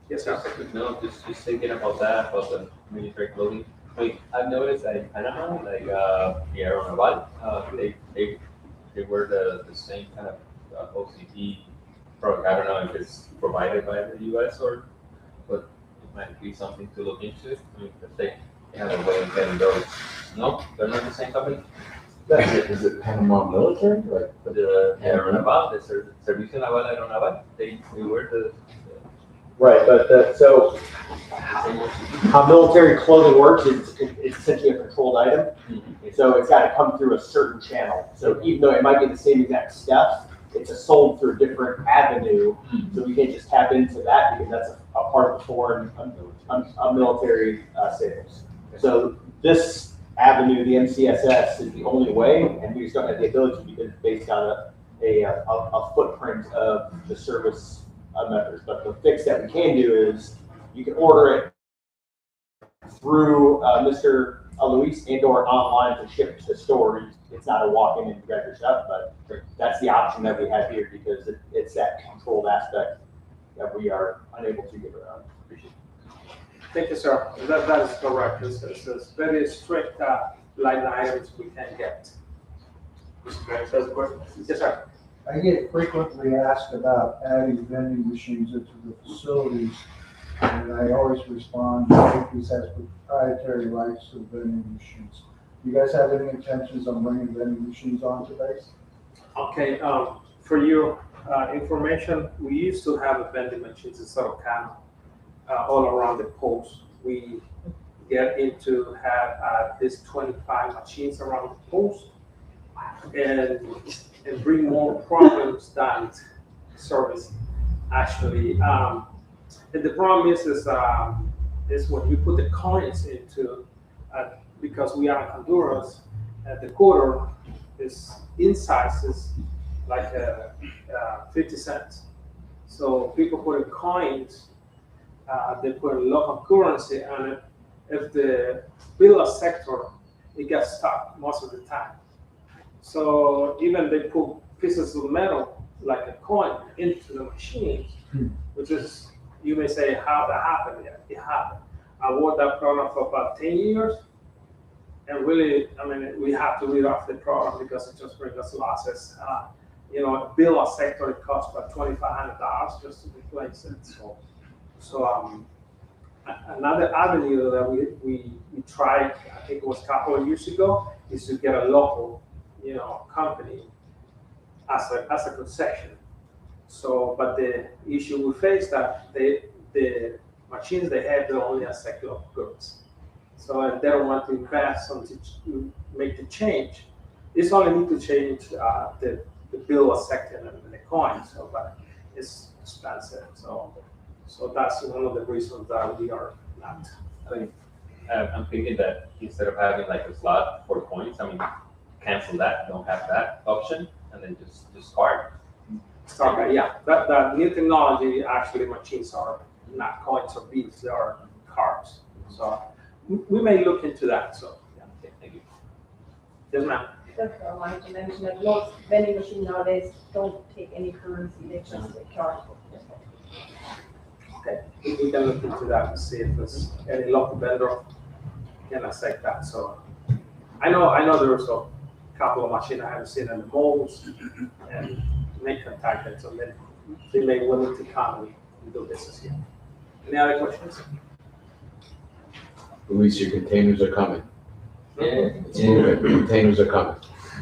Yes, sir. No, just thinking about that, about the military clothing. Like I've noticed that in Panama, like the Aeronaval, they wear the same kind of OCP product. I don't know if it's provided by the U.S. but it might be something to look into. I mean, if they have a way of getting those. No, they're not the same company. Is it Panama military? Like The Aeronaval, the Servicio Naval Aeronaval, they wear the Right, but so how military clothing works is it's essentially a controlled item. So it's got to come through a certain channel. So even though it might be the same exact stuff, it's sold through a different avenue. So we can't just tap into that because that's a part of the foreign military sales. So this avenue, the MCSS, is the only way, and we just don't have the ability because it's based on a footprint of the service members. But the fix that we can do is you can order it through Mr. Luis and/or online to ship to the store. It's not a walk-in and grab your stuff, but that's the option that we have here because it's that controlled aspect that we are unable to get around. Thank you, sir. That is correct. It's very strict line items we can get. Mr. Banks has a question? Yes, sir. I get frequently asked about adding vending machines into the facilities, and I always respond, APIS has proprietary rights to vending machines. Do you guys have any intentions on bringing vending machines onto base? Okay, for your information, we used to have a vending machines in Soto, Cano, all around the post. We get into have at least 25 machines around the post, and bring more problems than service, actually. And the problem is when you put the coins into, because we are in Honduras, the quarter is in size is like 50 cents. So people put in coins, they put a local currency on it. If the bill sector, it gets stuck most of the time. So even they put pieces of metal, like a coin, into the machine, which is, you may say, how that happened? Yeah, it happened. I worked that program for about 10 years. And really, I mean, we have to read off the program because it just brings us losses. Bill a sector, it costs about $2,500 just to replace it. So another avenue that we tried, I think it was a couple of years ago, is to get a local company as a concession. So, but the issue we face that the machines they have, they're only a sector of goods. So they don't want to invest to make the change. It's only need to change the bill of sector and the coin. So, but it's expensive. So that's one of the reasons that we are not. I'm thinking that instead of having like a slot for coins, cancel that, don't have that option, and then just discard. Yeah, the new technology, actually machines are not coins or beads, they are cards. So we may look into that, so, yeah, thank you. Yes, ma'am. That's what I wanted to mention, that most vending machines nowadays don't take any currency, they just take card. Okay, we can look into that and see if there's any local vendor can accept that, so. I know there's a couple of machines I haven't seen in the malls and make contact it, so then they may willing to come and do business here. Any other questions? Luis, your containers are coming. Yeah. It's moving. Containers are coming.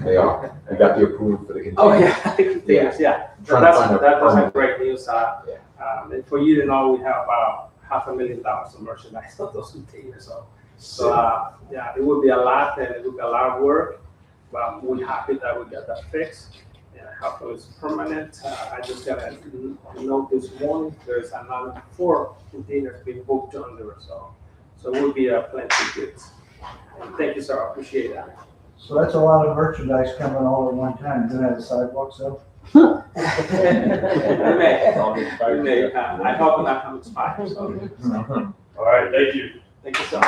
They are. You got the approval for the containers. Oh, yeah, containers, yeah. Trying to find a That's permit. great news. And for you to know, we have about $500,000 of merchandise of those containers. So yeah, it would be a lot and it would be a lot of work, but we're happy that we got that fixed. And hopefully it's permanent. I just got a note this morning, there's another 4 containers being booked under, so it would be a plenty of goods. And thank you, sir, I appreciate that. So that's a lot of merchandise coming all at one time. You're gonna have a sidewalk sale? We may, I hope not come expire, so. All right, thank you. Thank you so much.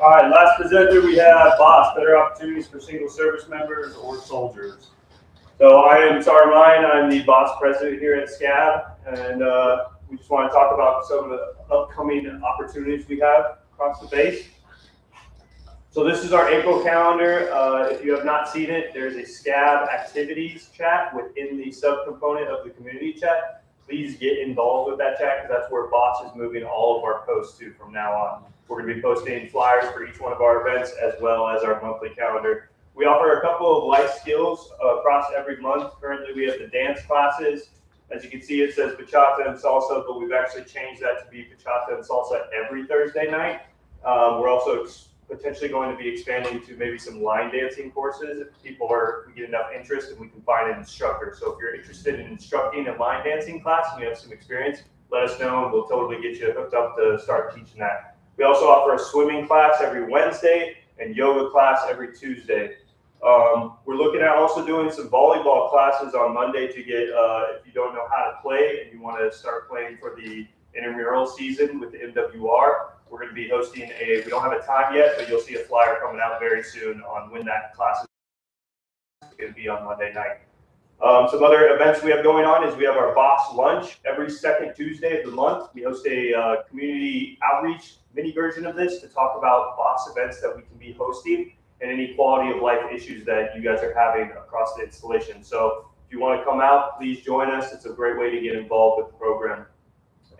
All right, last presenter, we have BOSS, Better Opportunities for Single Service Members or Soldiers. So I am Tar Ryan, I'm the BOSS president here at SCAB, and we just want to talk about some of the upcoming opportunities we have across the base. So this is our April calendar. If you have not seen it, there's a SCAB activities chat within the subcomponent of the community chat. Please get involved with that chat because that's where BOSS is moving all of our posts to from now on. We're going to be posting flyers for each one of our events as well as our monthly calendar. We offer a couple of life skills across every month. Currently, we have the dance classes. As you can see, it says bachata and salsa, but we've actually changed that to be bachata and salsa every Thursday night. We're also potentially going to be expanding to maybe some line dancing courses if we get enough interest and we can find an instructor. So if you're interested in instructing a line dancing class and you have some experience, let us know and we'll totally get you hooked up to start teaching that. We also offer a swimming class every Wednesday and yoga class every Tuesday. We're looking at also doing some volleyball classes on Monday to get, if you don't know how to play and you want to start playing for the intramural season with the MWR, we're going to be hosting we don't have a time yet, but you'll see a flyer coming out very soon on when that class is going to be on Monday night. Some other events we have going on is we have our BOSS lunch every second Tuesday of the month. We host a community outreach mini version of this to talk about BOSS events that we can be hosting and any quality of life issues that you guys are having across the installation. So if you want to come out, please join us. It's a great way to get involved with the program.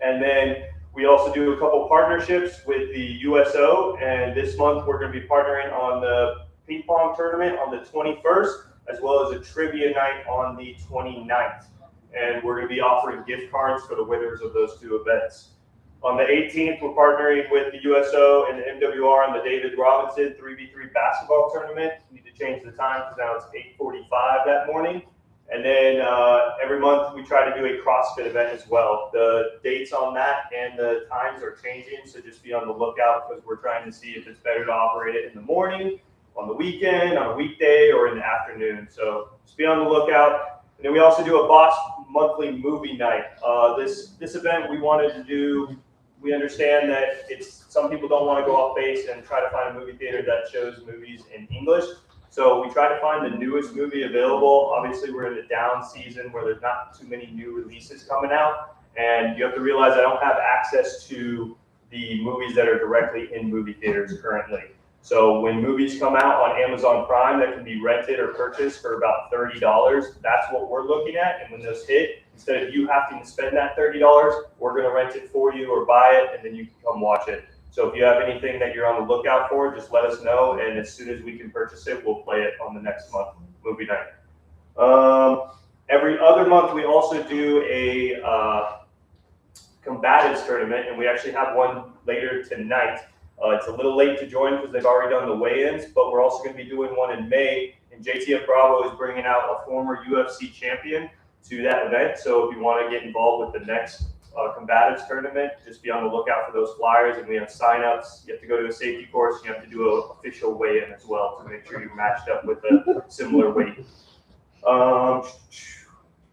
And then we also do a couple partnerships with the USO, and this month we're going to be partnering on the ping pong tournament on the 21st, as well as a trivia night on the 29th. And we're going to be offering gift cards for the winners of those 2 events. On the 18th, we're partnering with the USO and the MWR on the David Robinson 3v3 basketball tournament. We need to change the time because now it's 8:45 that morning. And then every month we try to do a CrossFit event as well. The dates on that and the times are changing, so just be on the lookout because we're trying to see if it's better to operate it in the morning, on the weekend, on a weekday, or in the afternoon. So just be on the lookout. And then we also do a BOSS monthly movie night. This event we wanted to do, we understand that some people don't want to go off base and try to find a movie theater that shows movies in English. So we try to find the newest movie available. Obviously, we're in the down season where there's not too many new releases coming out. And you have to realize I don't have access to the movies that are directly in movie theaters currently. So when movies come out on Amazon Prime that can be rented or purchased for about $30, that's what we're looking at. And when those hit, instead of you having to spend that $30, we're going to rent it for you or buy it, and then you can come watch it. So if you have anything that you're on the lookout for, just let us know, and as soon as we can purchase it, we'll play it on the next month movie night. Every other month, we also do a combatives tournament, and we actually have one later tonight. It's a little late to join because they've already done the weigh-ins, but we're also going to be doing one in May, and JTF Bravo is bringing out a former UFC champion to that event. So if you want to get involved with the next Combatives tournament. Just be on the lookout for those flyers, and we have signups. You have to go to a safety course. You have to do an official weigh-in as well to make sure you're matched up with a similar weight.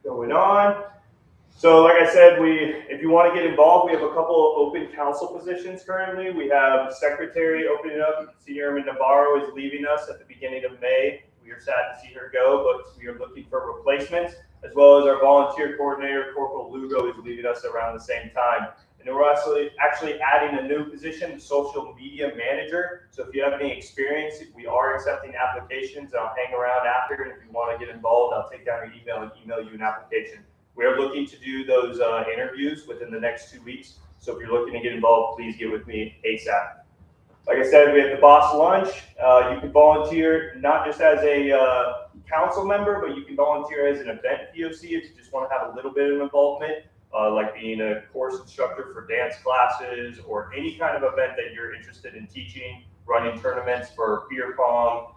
Going on. So like I said, if you want to get involved, we have a couple of open council positions currently. We have secretary opening up. You can see Irma Navarro is leaving us at the beginning of May. We are sad to see her go, but we are looking for replacements, as well as our volunteer coordinator, Corporal Lugo, is leaving us around the same time. And then we're actually adding a new position, social media manager. So if you have any experience, we are accepting applications. I'll hang around after, and if you want to get involved, I'll take down your email and email you an application. We are looking to do those interviews within the next 2 weeks. So if you're looking to get involved, please get with me ASAP. Like I said, we have the boss lunch. You can volunteer not just as a council member, but you can volunteer as an event POC if you just want to have a little bit of involvement, like being a course instructor for dance classes or any kind of event that you're interested in teaching, running tournaments for beer pong,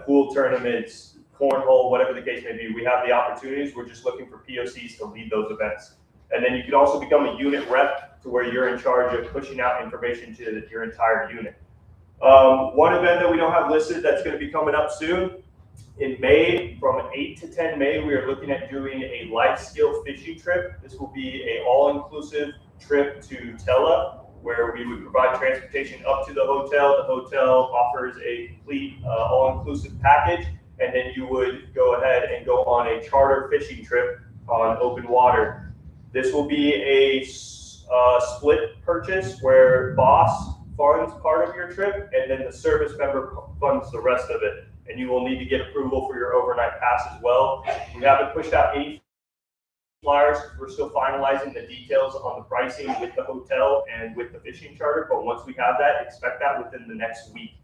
pool tournaments, cornhole, whatever the case may be. We have the opportunities. We're just looking for POCs to lead those events. And then you can also become a unit rep to where you're in charge of pushing out information to your entire unit. One event that we don't have listed that's going to be coming up soon, in May, from 8 to 10 May, we are looking at doing a life skill fishing trip. This will be an all-inclusive trip to Tella, where we would provide transportation up to the hotel. The hotel offers a complete all-inclusive package, and then you would go ahead and go on a charter fishing trip on open water. This will be a split purchase where boss funds part of your trip, and then the service member funds the rest of it. And you will need to get approval for your overnight pass as well. We haven't pushed out any flyers because we're still finalizing the details on the pricing with the hotel and with the fishing charter. But once we have that, expect that within the next week.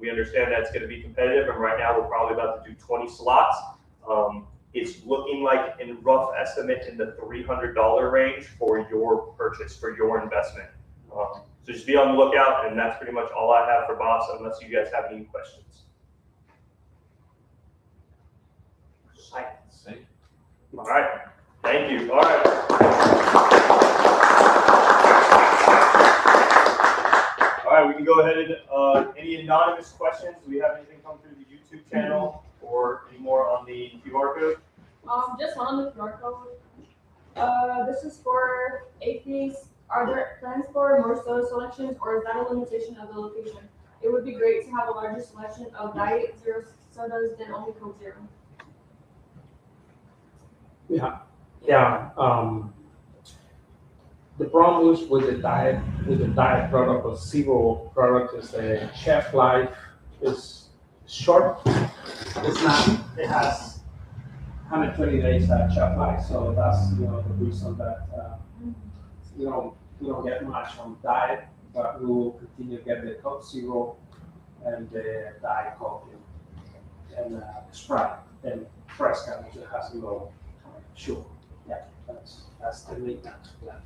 We understand that's going to be competitive, and right now we're probably about to do 20 slots. It's looking like, in rough estimate, in the $300 range for your purchase, for your investment. So just be on the lookout, and that's pretty much all I have for Boss, unless you guys have any questions. All right, thank you. All right. All right, we can go ahead and any anonymous questions? Do we have anything come through the YouTube channel or any more on the QR code? Just on the QR code. This is for APs. Are there plans for more soda selections, or is that a limitation of the location? It would be great to have a larger selection of Diet Zero sodas than only Coke Zero. Yeah. The problem is with the diet product or zero product is the shelf life is short. It's not. It has 120 days shelf life, so that's the reason that we don't get much on diet, but we will continue to get the Coke Zero and the Diet Coke and Sprite and Fresca, which has no sugar. Yeah, that's the maintenance plan.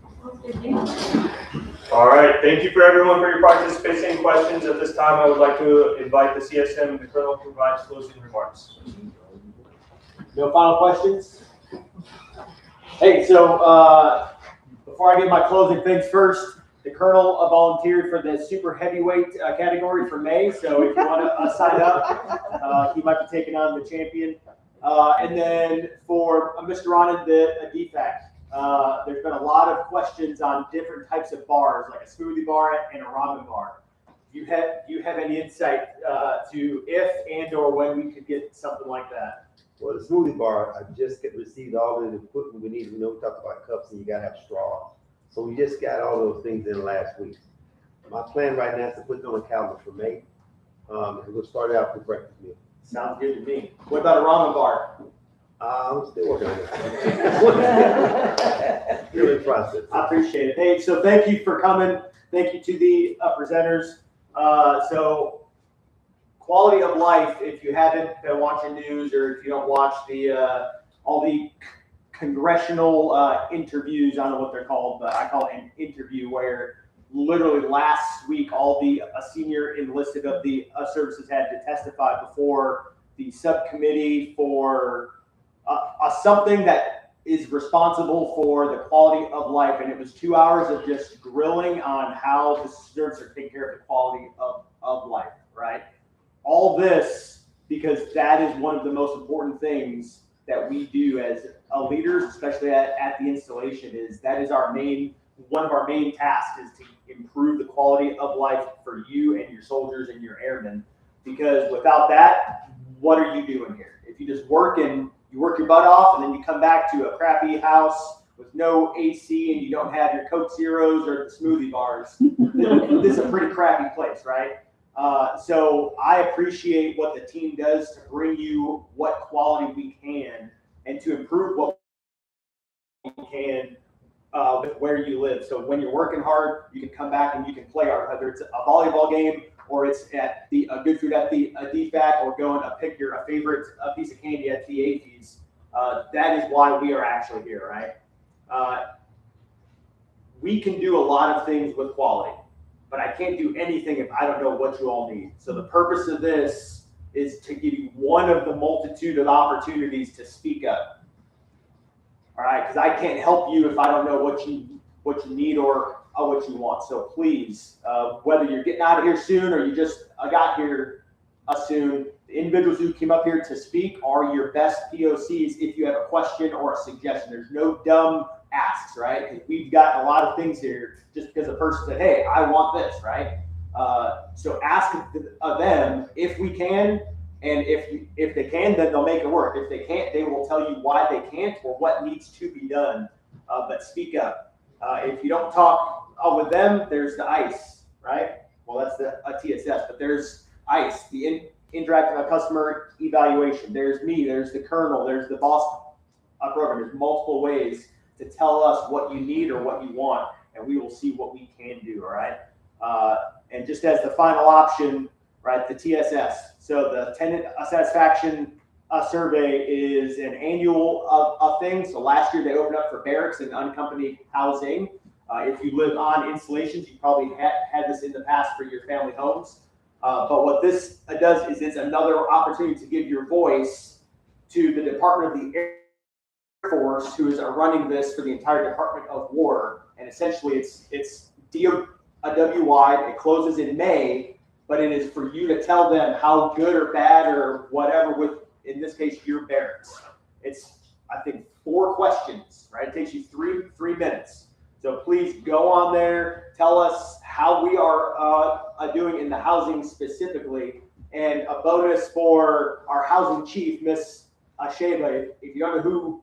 All right, thank you for everyone for your participation and questions. At this time, I would like to invite the CSM and the Colonel to provide closing remarks. No final questions? Hey, so before I get my closing things first, the Colonel volunteered for the super heavyweight category for May, so if you want to sign up, he might be taking on the champion. And then for Mr. Ronan, the DFAC, there's been a lot of questions on different types of bars, like a smoothie bar and a ramen bar. Do you have any insight to if and or when we could get something like that? Well, the smoothie bar, I just received all the equipment we need. We know we talked about cups and you gotta have straws. So we just got all those things in last week. My plan right now is to put it on the calendar for May. And we'll start out with breakfast meal. Sounds good to me. What about a ramen bar? I'm still working on it. Still in process. I appreciate it. Hey, so thank you for coming. Thank you to the presenters. So quality of life, if you haven't been watching news or if you don't watch the all the congressional interviews, I don't know what they're called, but I call it an interview, where literally last week all the senior enlisted of the services had to testify before the subcommittee for something that is responsible for the quality of life. And it was 2 hours of just grilling on how the students are taking care of the quality of life, right? All this, because that is one of the most important things that we do as leaders, especially at the installation, is that is one of our main tasks is to improve the quality of life for you and your soldiers and your airmen. Because without that, what are you doing here? If you just work and you work your butt off and then you come back to a crappy house with no AC and you don't have your Coke Zeros or the smoothie bars, this is a pretty crappy place, right? So I appreciate what the team does to bring you what quality we can and to improve what we can with where you live. So when you're working hard, you can come back and you can play whether it's a volleyball game or it's at the good food at the DFAC or going to pick your favorite piece of candy at the APs. That is why we are actually here, right? We can do a lot of things with quality, but I can't do anything if I don't know what you all need. So the purpose of this is to give you one of the multitude of opportunities to speak up. All right, because I can't help you if I don't know what you need or what you want. So please, whether you're getting out of here soon or you just got here soon, the individuals who came up here to speak are your best POCs if you have a question or a suggestion. There's no dumb asks, right? Because we've got a lot of things here just because a person said, hey, I want this, right? So ask them if we can, and if they can, then they'll make it work. If they can't, they will tell you why they can't or what needs to be done. But speak up. If you don't talk with them, there's the ICE, right? Well, that's the TSS, but there's ICE, the interactive customer evaluation. There's me, there's the Colonel, there's the boss program. There's multiple ways to tell us what you need or what you want, and we will see what we can do, all right? And just as the final option, right, the TSS. So the tenant satisfaction survey is an annual thing. So last year they opened up for barracks and unaccompanied housing. If you live on installations, you probably had this in the past for your family homes. But what this does is it's another opportunity to give your voice to the Department of the Air Force, who is running this for the entire Department of War. And essentially it's DOW-wide. It closes in May, but it is for you to tell them how good or bad or whatever with, in this case, your barracks. It's, I think, 4 questions, right? It takes you three minutes. So please go on there, tell us how we are doing in the housing specifically. And a bonus for our housing chief, Miss Sheba. If you don't know who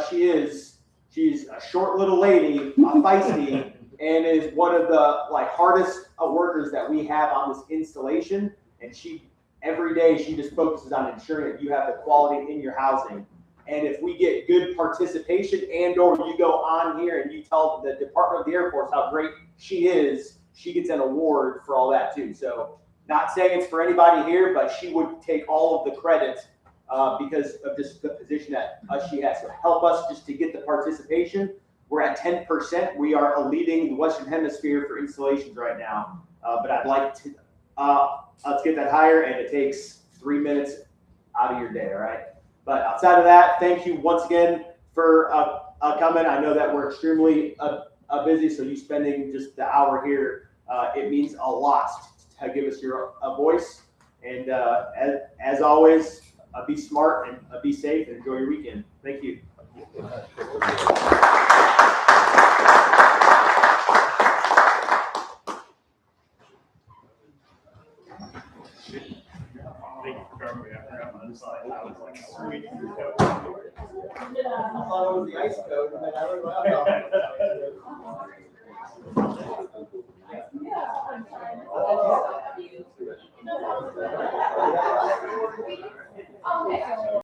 she is, she's a short little lady, feisty, and is one of the hardest workers that we have on this installation. And she, every day, she just focuses on ensuring that you have the quality in your housing. And if we get good participation and or you go on here and you tell the Department of the Air Force how great she is, she gets an award for all that too. So not saying it's for anybody here, but she would take all of the credit because of just the position that she has. So help us just to get the participation. We're at 10%. We are leading the Western Hemisphere for installations right now. But I'd like to let's get that higher, and it takes 3 minutes out of your day, all right? But outside of that, thank you once again for coming. I know that we're extremely busy, so you spending just the hour here, it means a lot to give us your voice. And as always, be smart and be safe and enjoy your weekend. Thank you. Thank you for coming. I forgot my slide. I was like, sweet. I thought it was the ice code, and then I went, wow. Okay.